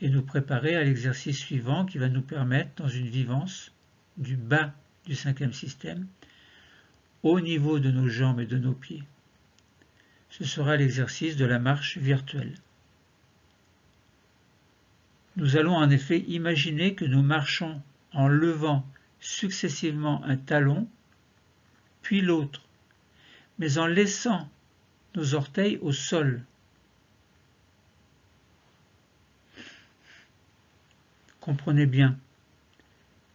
Et nous préparer à l'exercice suivant qui va nous permettre, dans une vivance, du bas du cinquième système, au niveau de nos jambes et de nos pieds. Ce sera l'exercice de la marche virtuelle. Nous allons en effet imaginer que nous marchons en levant successivement un talon, puis l'autre, mais en laissant nos orteils au sol. Comprenez bien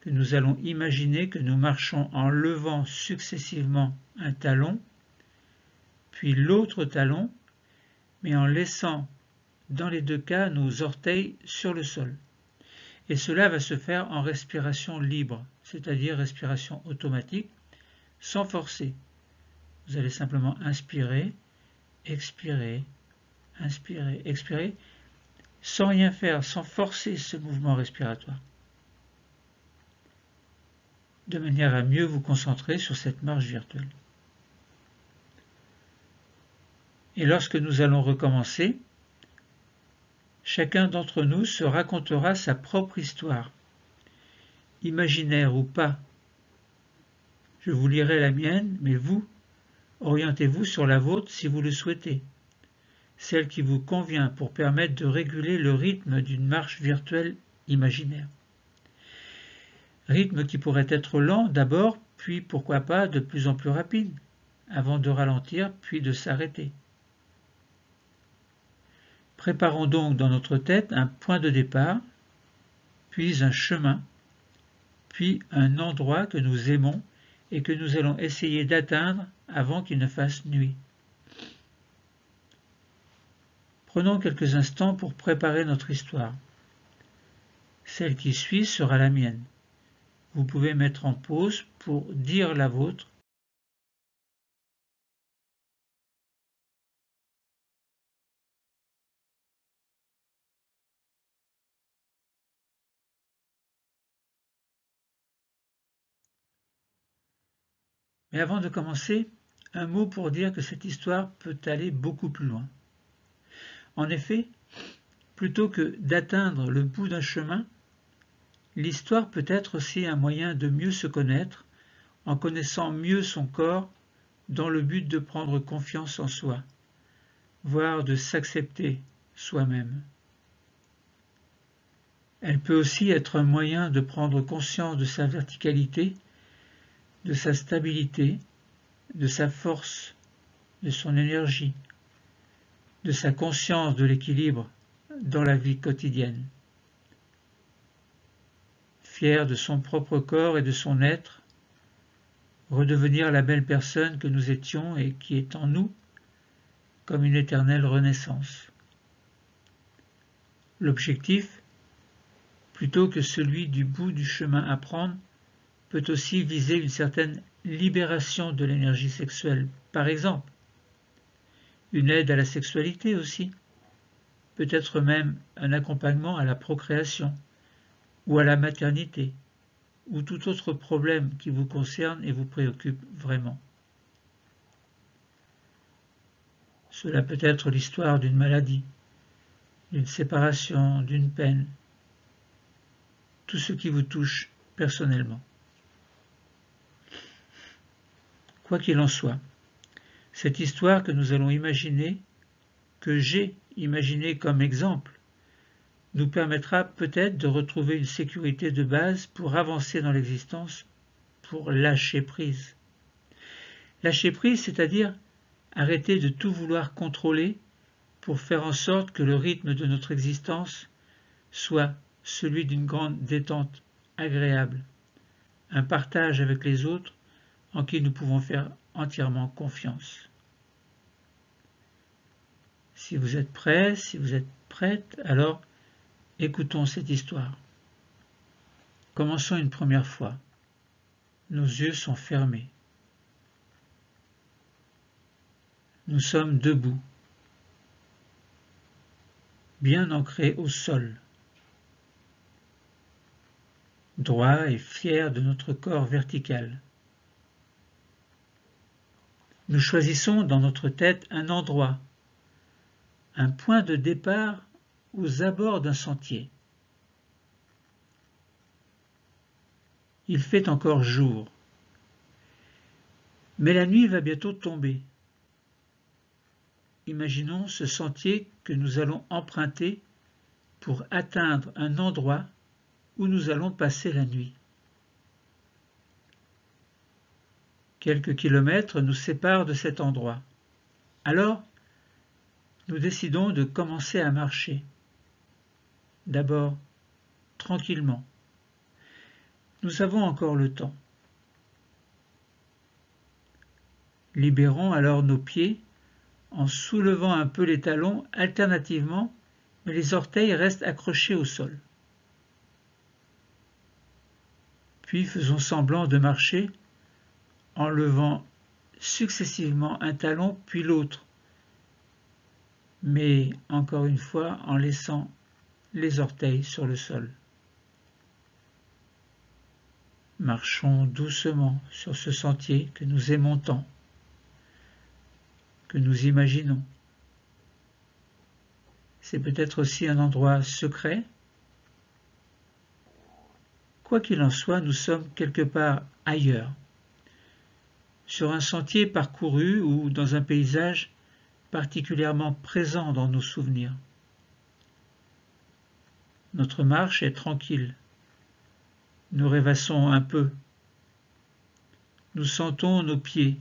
que nous allons imaginer que nous marchons en levant successivement un talon, puis l'autre talon, mais en laissant dans les deux cas nos orteils sur le sol. Et cela va se faire en respiration libre, c'est-à-dire respiration automatique, sans forcer. Vous allez simplement inspirer, expirer, inspirer, expirer, sans rien faire, sans forcer ce mouvement respiratoire, de manière à mieux vous concentrer sur cette marche virtuelle. Et lorsque nous allons recommencer, chacun d'entre nous se racontera sa propre histoire, imaginaire ou pas. Je vous lirai la mienne, mais vous, orientez-vous sur la vôtre si vous le souhaitez, celle qui vous convient pour permettre de réguler le rythme d'une marche virtuelle imaginaire. Rythme qui pourrait être lent d'abord, puis pourquoi pas de plus en plus rapide, avant de ralentir puis de s'arrêter. Préparons donc dans notre tête un point de départ, puis un chemin, puis un endroit que nous aimons et que nous allons essayer d'atteindre avant qu'il ne fasse nuit. Prenons quelques instants pour préparer notre histoire. Celle qui suit sera la mienne. Vous pouvez mettre en pause pour dire la vôtre. Mais avant de commencer, un mot pour dire que cette histoire peut aller beaucoup plus loin. En effet, plutôt que d'atteindre le bout d'un chemin, l'histoire peut être aussi un moyen de mieux se connaître, en connaissant mieux son corps, dans le but de prendre confiance en soi, voire de s'accepter soi-même. Elle peut aussi être un moyen de prendre conscience de sa verticalité, de sa stabilité, de sa force, de son énergie, de sa conscience de l'équilibre dans la vie quotidienne. Fier de son propre corps et de son être, redevenir la belle personne que nous étions et qui est en nous, comme une éternelle renaissance. L'objectif, plutôt que celui du bout du chemin à prendre, peut aussi viser une certaine libération de l'énergie sexuelle, par exemple. Une aide à la sexualité aussi, peut-être même un accompagnement à la procréation, ou à la maternité, ou tout autre problème qui vous concerne et vous préoccupe vraiment. Cela peut être l'histoire d'une maladie, d'une séparation, d'une peine, tout ce qui vous touche personnellement. Quoi qu'il en soit, cette histoire que nous allons imaginer, que j'ai imaginée comme exemple, nous permettra peut-être de retrouver une sécurité de base pour avancer dans l'existence, pour lâcher prise. Lâcher prise, c'est-à-dire arrêter de tout vouloir contrôler pour faire en sorte que le rythme de notre existence soit celui d'une grande détente agréable, un partage avec les autres en qui nous pouvons faire entièrement confiance. Si vous êtes prêt, si vous êtes prête, alors écoutons cette histoire. Commençons une première fois. Nos yeux sont fermés. Nous sommes debout, bien ancrés au sol, droit et fiers de notre corps vertical. Nous choisissons dans notre tête un endroit, un point de départ aux abords d'un sentier. Il fait encore jour, mais la nuit va bientôt tomber. Imaginons ce sentier que nous allons emprunter pour atteindre un endroit où nous allons passer la nuit. Quelques kilomètres nous séparent de cet endroit. Alors, nous décidons de commencer à marcher. D'abord, tranquillement. Nous avons encore le temps. Libérons alors nos pieds en soulevant un peu les talons alternativement, mais les orteils restent accrochés au sol. Puis faisons semblant de marcher en levant successivement un talon puis l'autre, mais encore une fois en laissant les orteils sur le sol. Marchons doucement sur ce sentier que nous aimons tant, que nous imaginons, C'est peut-être aussi un endroit secret. Quoi qu'il en soit, nous sommes quelque part ailleurs, sur un sentier parcouru ou dans un paysage particulièrement présent dans nos souvenirs. Notre marche est tranquille. Nous rêvassons un peu. Nous sentons nos pieds.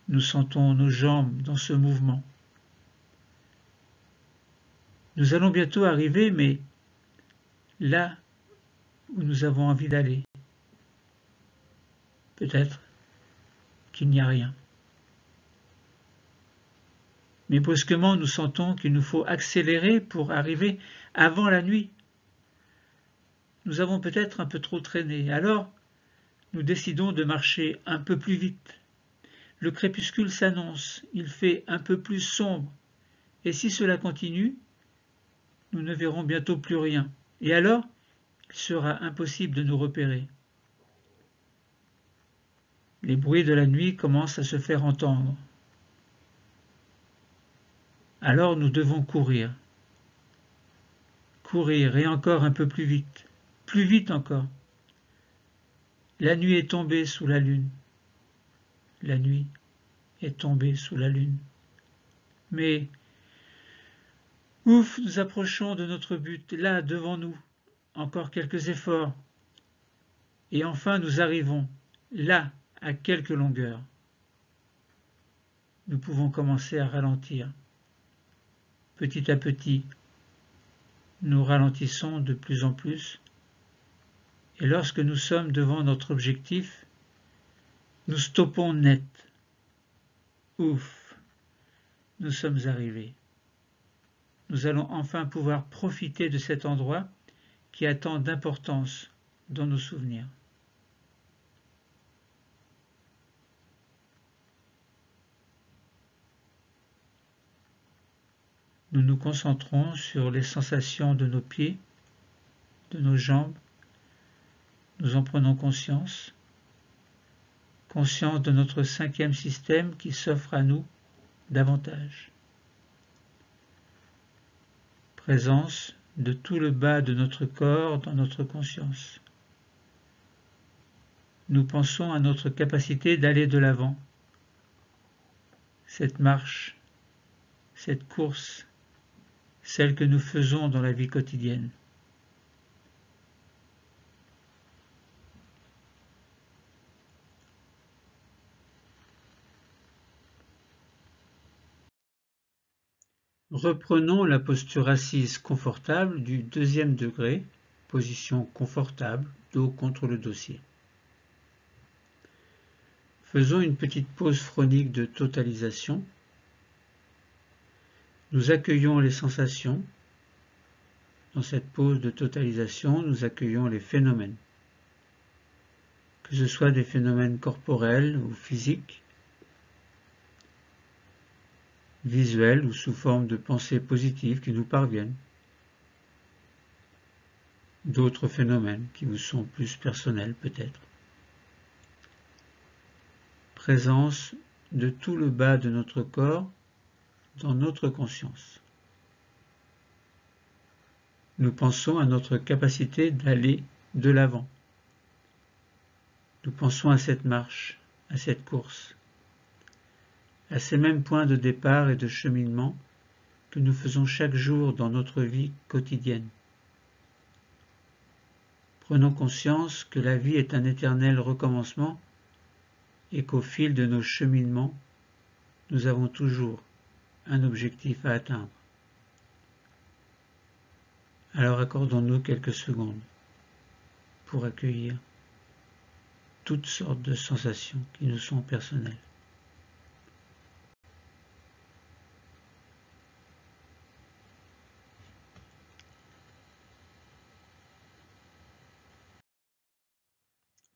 Nous sentons nos jambes dans ce mouvement. Nous allons bientôt arriver, mais là où nous avons envie d'aller. Peut-être qu'il n'y a rien. Mais brusquement, nous sentons qu'il nous faut accélérer pour arriver avant la nuit. Nous avons peut-être un peu trop traîné. Alors, nous décidons de marcher un peu plus vite. Le crépuscule s'annonce, il fait un peu plus sombre. Et si cela continue, nous ne verrons bientôt plus rien. Et alors, il sera impossible de nous repérer. Les bruits de la nuit commencent à se faire entendre. Alors nous devons courir. Courir et encore un peu plus vite encore. La nuit est tombée sous la lune. La nuit est tombée sous la lune. Mais, ouf, nous approchons de notre but, là, devant nous. Encore quelques efforts. Et enfin nous arrivons, là, à quelques longueurs. Nous pouvons commencer à ralentir. Petit à petit, nous ralentissons de plus en plus. Et lorsque nous sommes devant notre objectif, nous stoppons net. Ouf, nous sommes arrivés. Nous allons enfin pouvoir profiter de cet endroit qui a tant d'importance dans nos souvenirs. Nous nous concentrons sur les sensations de nos pieds, de nos jambes. Nous en prenons conscience. Conscience de notre cinquième système qui s'offre à nous davantage. Présence de tout le bas de notre corps dans notre conscience. Nous pensons à notre capacité d'aller de l'avant. Cette marche, cette course, celle que nous faisons dans la vie quotidienne. Reprenons la posture assise confortable du deuxième degré, position confortable, dos contre le dossier. Faisons une petite pause phronique de totalisation. Nous accueillons les sensations. Dans cette pause de totalisation, nous accueillons les phénomènes. Que ce soit des phénomènes corporels ou physiques, visuels ou sous forme de pensées positives qui nous parviennent. D'autres phénomènes qui vous sont plus personnels peut-être. Présence de tout le bas de notre corps dans notre conscience. Nous pensons à notre capacité d'aller de l'avant. Nous pensons à cette marche, à cette course, à ces mêmes points de départ et de cheminement que nous faisons chaque jour dans notre vie quotidienne. Prenons conscience que la vie est un éternel recommencement et qu'au fil de nos cheminements, nous avons toujours un objectif à atteindre. Alors accordons-nous quelques secondes pour accueillir toutes sortes de sensations qui nous sont personnelles.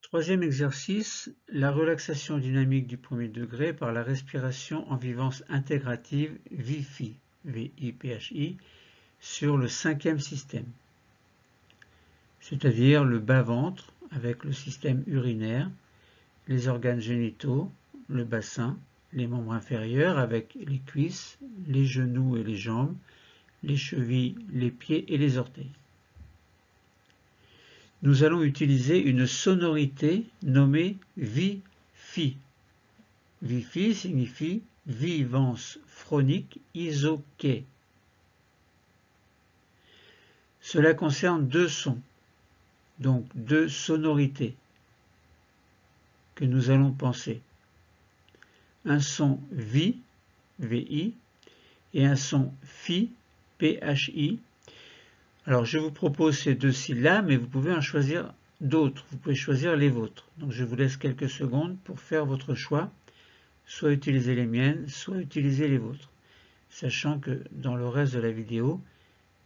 Troisième exercice, la relaxation dynamique du premier degré par la respiration en vivance intégrative VIPHI, V-I-P-H-I, sur le cinquième système, c'est-à-dire le bas-ventre avec le système urinaire, les organes génitaux, le bassin les membres inférieurs avec les cuisses, les genoux et les jambes, les chevilles, les pieds et les orteils. Nous allons utiliser une sonorité nommée Vi-Fi. Vi-Fi signifie vivance phronique isoquée. Cela concerne deux sons, donc deux sonorités que nous allons penser. Un son Vi, VI, et un son Fi, PHI. Alors je vous propose ces deux-ci là, mais vous pouvez en choisir d'autres, vous pouvez choisir les vôtres. Donc je vous laisse quelques secondes pour faire votre choix, soit utiliser les miennes, soit utiliser les vôtres. Sachant que dans le reste de la vidéo,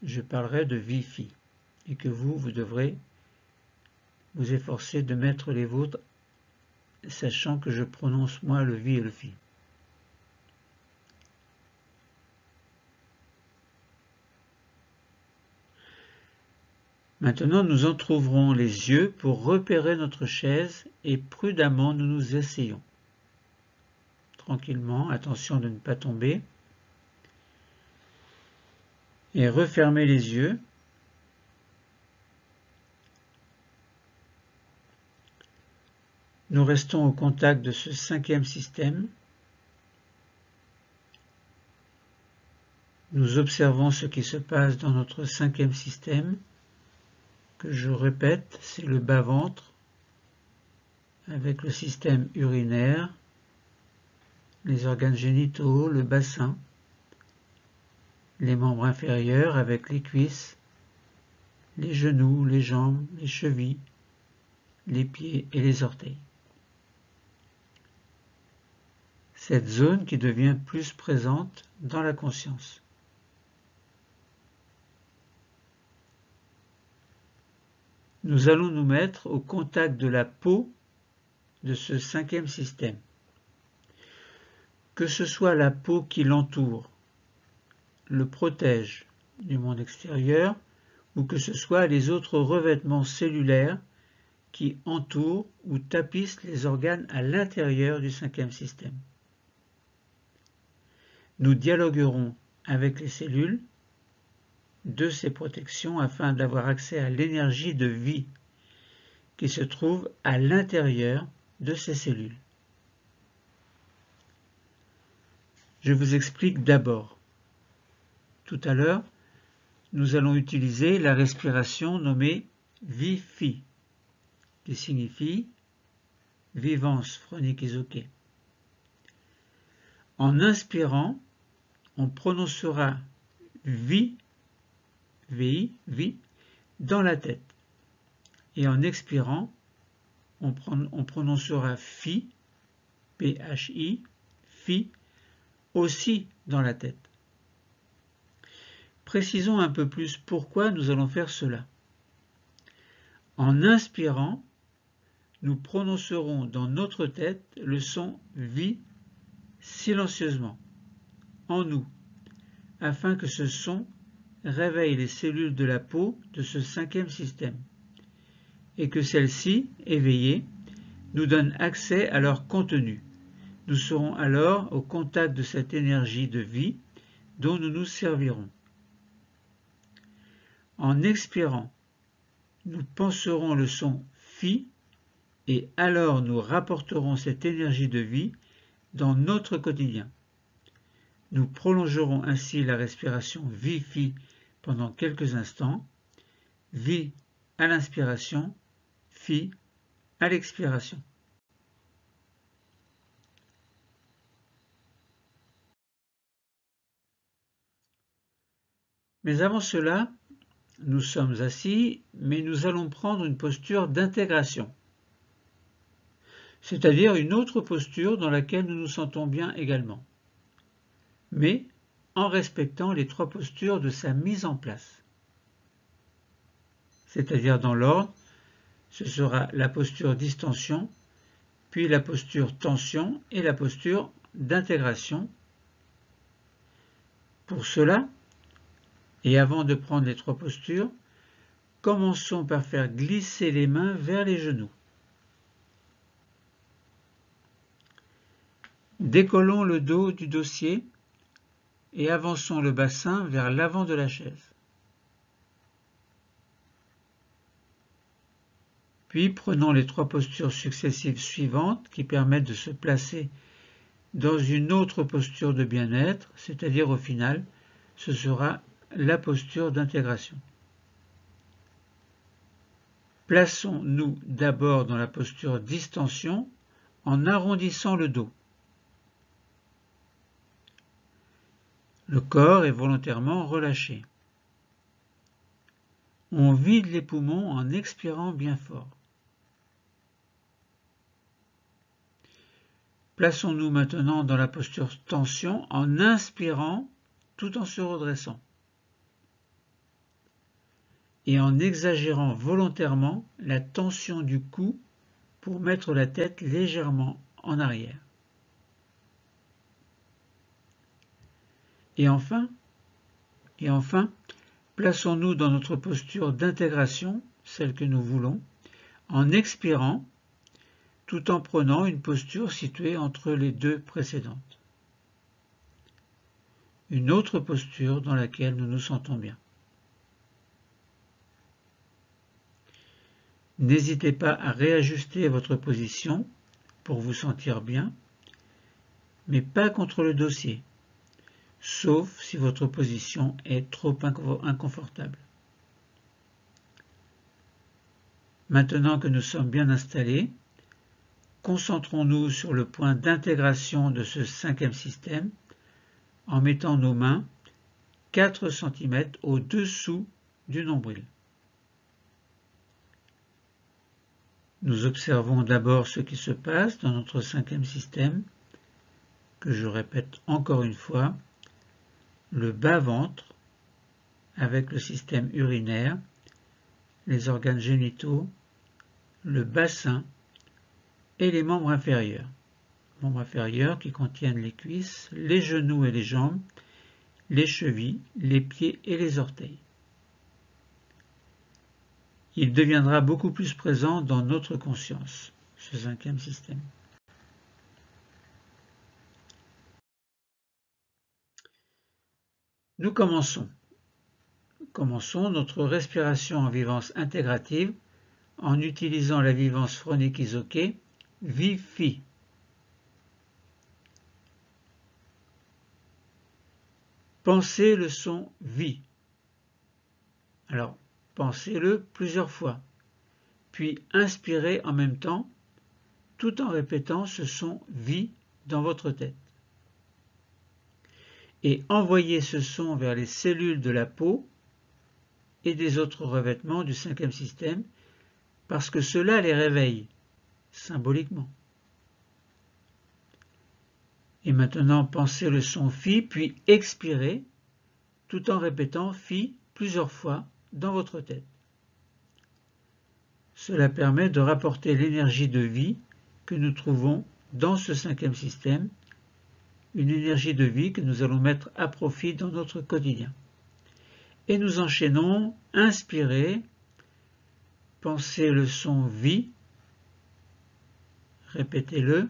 je parlerai de Vi-Fi, et que vous devrez vous efforcer de mettre les vôtres, sachant que je prononce moi le Vi et le Fi. Maintenant, nous entrouvrons les yeux pour repérer notre chaise et prudemment nous nous asseyons. Tranquillement, attention de ne pas tomber. Et refermez les yeux. Nous restons au contact de ce cinquième système. Nous observons ce qui se passe dans notre cinquième système, que je répète, c'est le bas-ventre, avec le système urinaire, les organes génitaux, le bassin, les membres inférieurs avec les cuisses, les genoux, les jambes, les chevilles, les pieds et les orteils. Cette zone qui devient plus présente dans la conscience. Nous allons nous mettre au contact de la peau de ce cinquième système. Que ce soit la peau qui l'entoure, le protège du monde extérieur, ou que ce soit les autres revêtements cellulaires qui entourent ou tapissent les organes à l'intérieur du cinquième système. Nous dialoguerons avec les cellules de ces protections afin d'avoir accès à l'énergie de vie qui se trouve à l'intérieur de ces cellules. Je vous explique d'abord. Tout à l'heure, nous allons utiliser la respiration nommée Vi-Fi, qui signifie vivance phronique isoquée. En inspirant, on prononcera Vi, VI, Vi, dans la tête. Et en expirant, on prononcera Fi, PHI, Fi, aussi dans la tête. Précisons un peu plus pourquoi nous allons faire cela. En inspirant, nous prononcerons dans notre tête le son Vi silencieusement, en nous, afin que ce son réveille les cellules de la peau de ce cinquième système, et que celles-ci, éveillées, nous donnent accès à leur contenu. Nous serons alors au contact de cette énergie de vie dont nous nous servirons. En expirant, nous penserons le son Fi et alors nous rapporterons cette énergie de vie dans notre quotidien. Nous prolongerons ainsi la respiration Vi-Fi pendant quelques instants, Vi à l'inspiration, Fi à l'expiration. Mais avant cela, nous sommes assis, mais nous allons prendre une posture d'intégration, c'est-à-dire une autre posture dans laquelle nous nous sentons bien également, mais en respectant les trois postures de sa mise en place. C'est-à-dire dans l'ordre, ce sera la posture distension, puis la posture tension et la posture d'intégration. Pour cela, et avant de prendre les trois postures, commençons par faire glisser les mains vers les genoux. Décollons le dos du dossier et avançons le bassin vers l'avant de la chaise. Puis prenons les 3 postures successives suivantes qui permettent de se placer dans une autre posture de bien-être, c'est-à-dire au final, ce sera la posture d'intégration. Plaçons-nous d'abord dans la posture distension en arrondissant le dos. Le corps est volontairement relâché. On vide les poumons en expirant bien fort. Plaçons-nous maintenant dans la posture tension en inspirant tout en se redressant et en exagérant volontairement la tension du cou pour mettre la tête légèrement en arrière. Et enfin, plaçons-nous dans notre posture d'intégration, celle que nous voulons, en expirant tout en prenant une posture située entre les 2 précédentes. Une autre posture dans laquelle nous nous sentons bien. N'hésitez pas à réajuster votre position pour vous sentir bien, mais pas contre le dossier, sauf si votre position est trop inconfortable. Maintenant que nous sommes bien installés, concentrons-nous sur le point d'intégration de ce 5e système en mettant nos mains 4 cm au-dessous du nombril. Nous observons d'abord ce qui se passe dans notre 5e système, que je répète encore une fois, le bas-ventre avec le système urinaire, les organes génitaux, le bassin et les membres inférieurs. Membres inférieurs qui contiennent les cuisses, les genoux et les jambes, les chevilles, les pieds et les orteils. Il deviendra beaucoup plus présent dans notre conscience, ce 5e système. Nous commençons notre respiration en vivance intégrative en utilisant la vivance phronique isoquée VIFI. Pensez le son VI. Alors, pensez-le plusieurs fois, puis inspirez en même temps, tout en répétant ce son VI dans votre tête. Et envoyez ce son vers les cellules de la peau et des autres revêtements du 5e système, parce que cela les réveille, symboliquement. Et maintenant, pensez le son FI, puis expirez, tout en répétant FI plusieurs fois dans votre tête. Cela permet de rapporter l'énergie de vie que nous trouvons dans ce 5e système, une énergie de vie que nous allons mettre à profit dans notre quotidien. Et nous enchaînons, inspirez, pensez le son vie, répétez-le,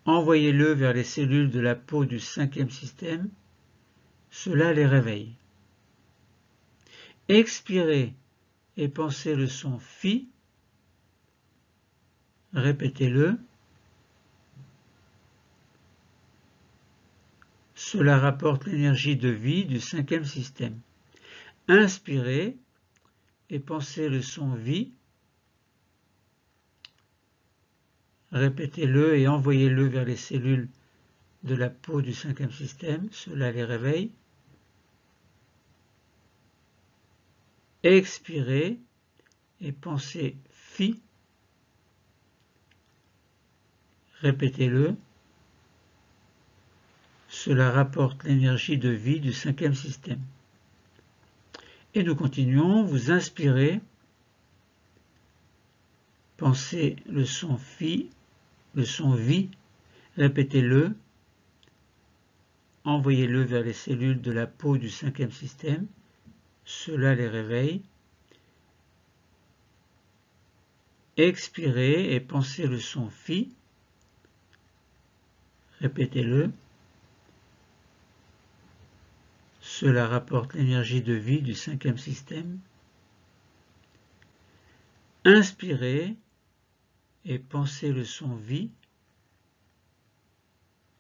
envoyez-le vers les cellules de la peau du 5e système, cela les réveille. Expirez et pensez le son fi, répétez-le, cela rapporte l'énergie de vie du 5e système. Inspirez et pensez le son vie, répétez-le et envoyez-le vers les cellules de la peau du 5e système, cela les réveille. Expirez et pensez fi, répétez-le, cela rapporte l'énergie de vie du 5e système. Et nous continuons, vous inspirez, pensez le son fi, le son vi, répétez-le, envoyez-le vers les cellules de la peau du 5e système, cela les réveille. expirez et pensez le son Phi. Répétez-le. Cela rapporte l'énergie de vie du cinquième système. Inspirez et pensez le son vie.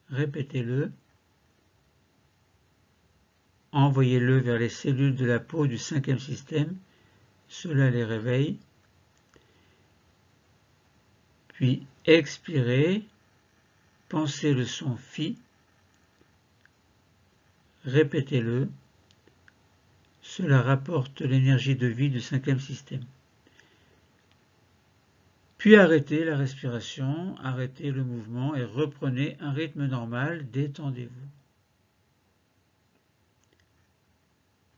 Répétez-le. Envoyez-le vers les cellules de la peau du cinquième système. Cela les réveille. Puis expirez, pensez le son Phi. Répétez-le. Cela rapporte l'énergie de vie du cinquième système. Puis arrêtez la respiration, arrêtez le mouvement et reprenez un rythme normal, détendez-vous.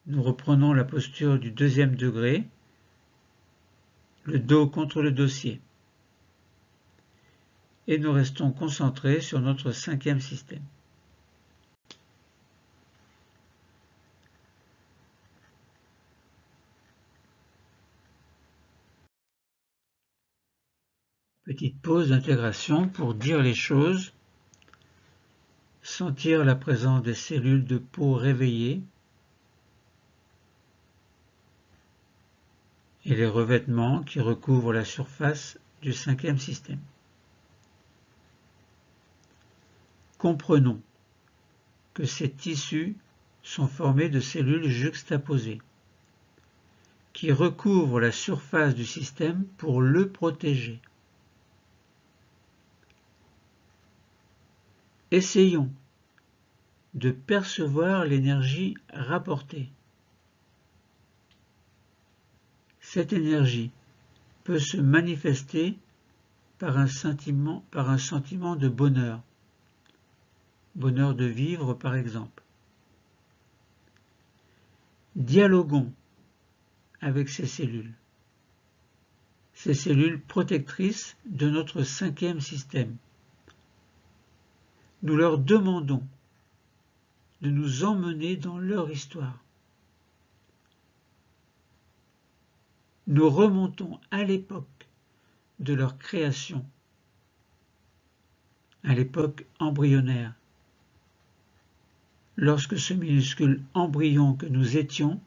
Nous reprenons la posture du deuxième degré, le dos contre le dossier. Et nous restons concentrés sur notre cinquième système. Petite pause d'intégration pour dire les choses, sentir la présence des cellules de peau réveillées et les revêtements qui recouvrent la surface du cinquième système. Comprenons que ces tissus sont formés de cellules juxtaposées qui recouvrent la surface du système pour le protéger. Essayons de percevoir l'énergie rapportée. Cette énergie peut se manifester par un sentiment de bonheur, bonheur de vivre par exemple. Dialoguons avec ces cellules protectrices de notre cinquième système. Nous leur demandons de nous emmener dans leur histoire. Nous remontons à l'époque de leur création, à l'époque embryonnaire, lorsque ce minuscule embryon que nous étions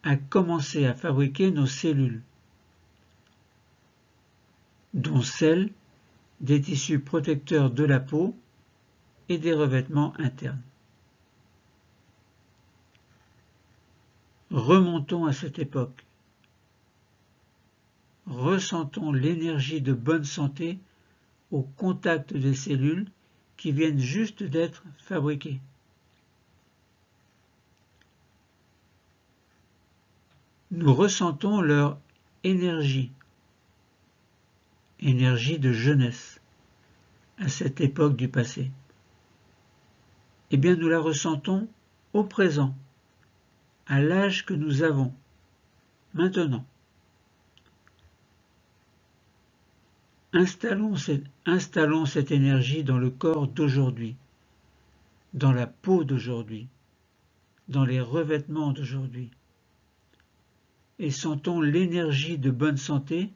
a commencé à fabriquer nos cellules, dont celles des tissus protecteurs de la peau et des revêtements internes. Remontons à cette époque. Ressentons l'énergie de bonne santé au contact des cellules qui viennent juste d'être fabriquées. Nous ressentons leur énergie de jeunesse à cette époque du passé. Eh bien, nous la ressentons au présent, à l'âge que nous avons, maintenant. Installons cette énergie dans le corps d'aujourd'hui, dans la peau d'aujourd'hui, dans les revêtements d'aujourd'hui, et sentons l'énergie de bonne santé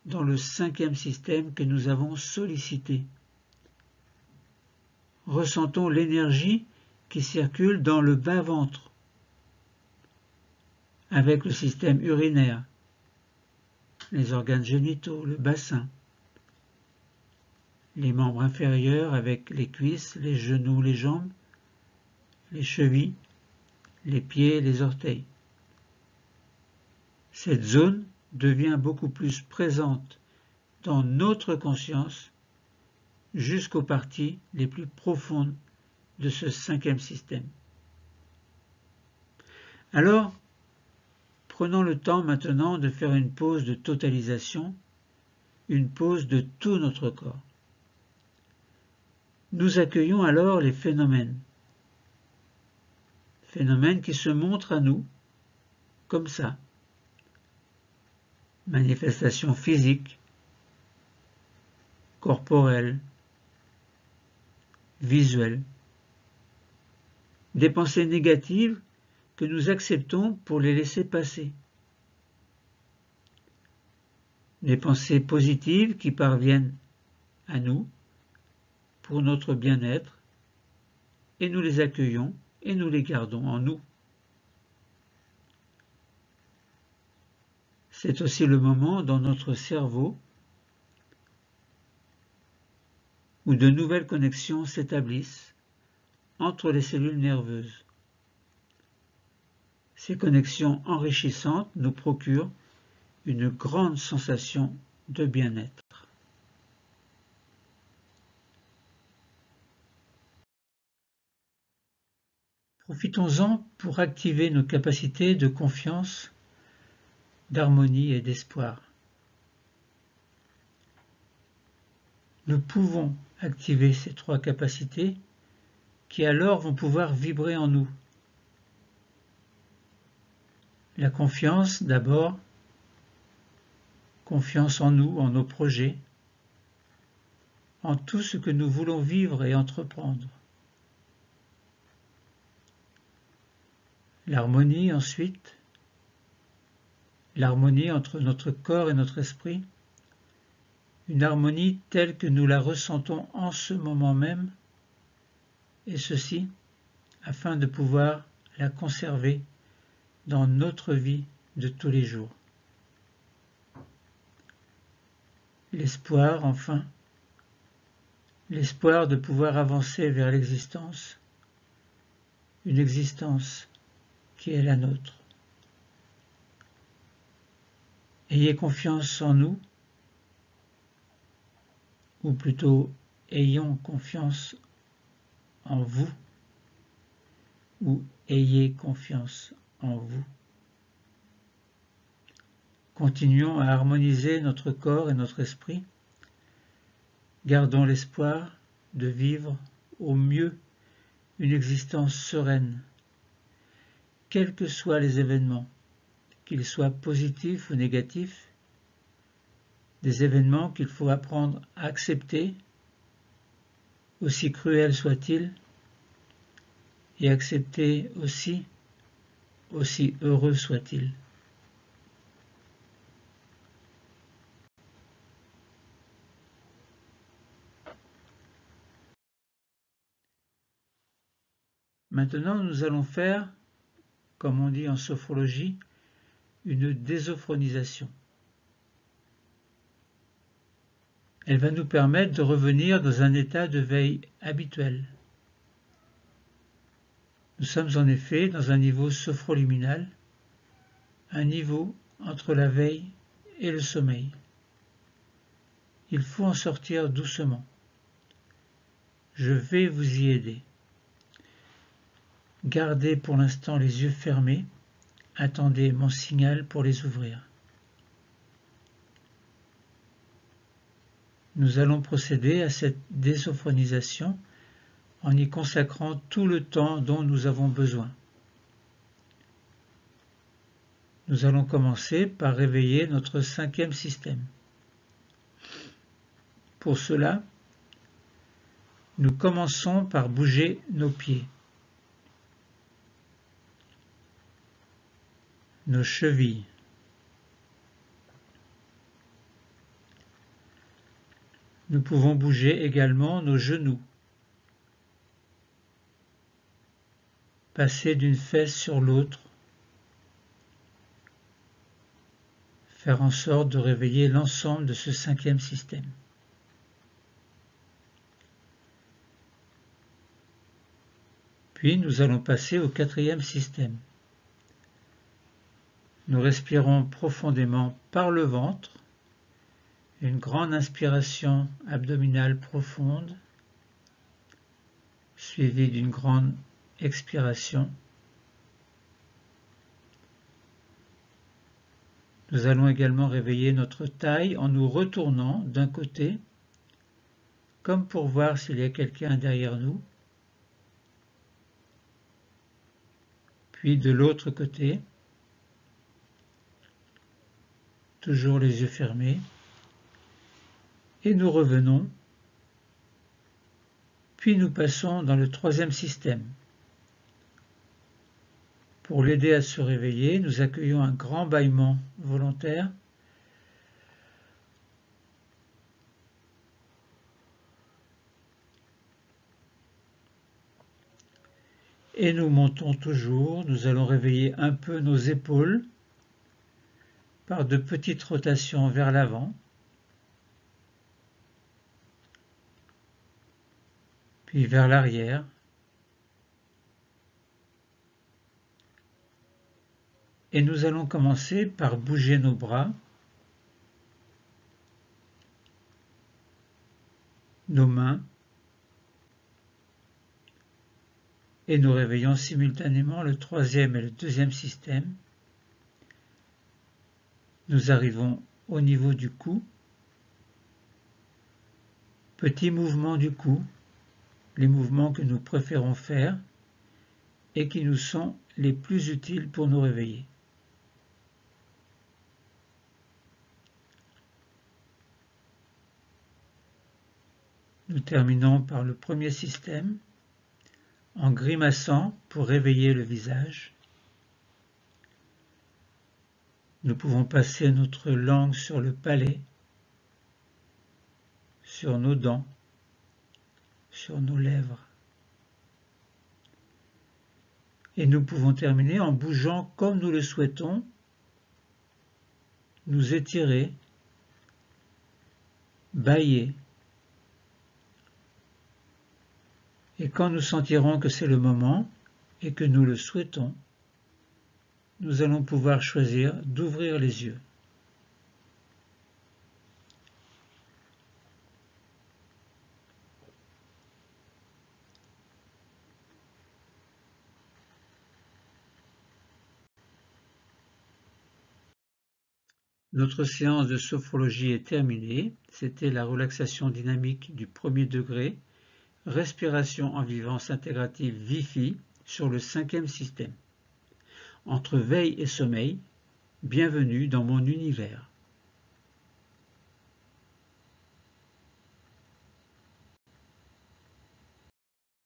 dans le cinquième système que nous avons sollicité. Ressentons l'énergie qui circule dans le bas-ventre, avec le système urinaire, les organes génitaux, le bassin, les membres inférieurs avec les cuisses, les genoux, les jambes, les chevilles, les pieds, les orteils. Cette zone devient beaucoup plus présente dans notre conscience jusqu'aux parties les plus profondes de ce cinquième système. Alors, prenons le temps maintenant de faire une pause de totalisation, une pause de tout notre corps. Nous accueillons alors les phénomènes qui se montrent à nous comme ça. Manifestations physiques, corporelles, visuelles. Des pensées négatives que nous acceptons pour les laisser passer. des pensées positives qui parviennent à nous pour notre bien-être, et nous les accueillons et nous les gardons en nous. C'est aussi le moment dans notre cerveau où de nouvelles connexions s'établissent entre les cellules nerveuses. Ces connexions enrichissantes nous procurent une grande sensation de bien-être. Profitons-en pour activer nos capacités de confiance, d'harmonie et d'espoir. Nous pouvons activer ces trois capacités qui alors vont pouvoir vibrer en nous. La confiance d'abord, confiance en nous, en nos projets, en tout ce que nous voulons vivre et entreprendre. L'harmonie ensuite, l'harmonie entre notre corps et notre esprit, une harmonie telle que nous la ressentons en ce moment même, et ceci afin de pouvoir la conserver dans notre vie de tous les jours. L'espoir, enfin, l'espoir de pouvoir avancer vers l'existence, une existence qui est la nôtre. Ayez confiance en nous, ou plutôt ayons confiance en vous, ou ayez confiance en vous. Continuons à harmoniser notre corps et notre esprit. Gardons l'espoir de vivre au mieux une existence sereine, quels que soient les événements, qu'ils soient positifs ou négatifs, des événements qu'il faut apprendre à accepter, aussi cruels soient-ils, et accepter aussi heureux soient-ils. Maintenant, nous allons faire, comme on dit en sophrologie, une désophronisation. Elle va nous permettre de revenir dans un état de veille habituel. Nous sommes en effet dans un niveau sophroliminal, un niveau entre la veille et le sommeil. Il faut en sortir doucement. Je vais vous y aider. Gardez pour l'instant les yeux fermés, attendez mon signal pour les ouvrir. Nous allons procéder à cette désophronisation en y consacrant tout le temps dont nous avons besoin. Nous allons commencer par réveiller notre cinquième système. Pour cela, nous commençons par bouger nos pieds, nos chevilles, nous pouvons bouger également nos genoux, passer d'une fesse sur l'autre, faire en sorte de réveiller l'ensemble de ce cinquième système. Puis nous allons passer au quatrième système. Nous respirons profondément par le ventre, une grande inspiration abdominale profonde, suivie d'une grande expiration. Nous allons également réveiller notre taille en nous retournant d'un côté, comme pour voir s'il y a quelqu'un derrière nous, puis de l'autre côté, toujours les yeux fermés, et nous revenons, puis nous passons dans le troisième système. Pour l'aider à se réveiller, nous accueillons un grand bâillement volontaire Et nous montons toujours, nous allons réveiller un peu nos épaules par de petites rotations vers l'avant, puis vers l'arrière. Et nous allons commencer par bouger nos bras, nos mains, et nous réveillons simultanément le troisième et le deuxième système. Nous arrivons au niveau du cou. Petit mouvement du cou, les mouvements que nous préférons faire et qui nous sont les plus utiles pour nous réveiller. Nous terminons par le premier système en grimaçant pour réveiller le visage. Nous pouvons passer notre langue sur le palais, sur nos dents, sur nos lèvres. Et nous pouvons terminer en bougeant comme nous le souhaitons, nous étirer, bâiller. Et quand nous sentirons que c'est le moment et que nous le souhaitons, nous allons pouvoir choisir d'ouvrir les yeux. Notre séance de sophrologie est terminée. C'était la relaxation dynamique du premier degré, respiration en vivance intégrative Vifi sur le 5e système. Entre veille et sommeil, bienvenue dans mon univers.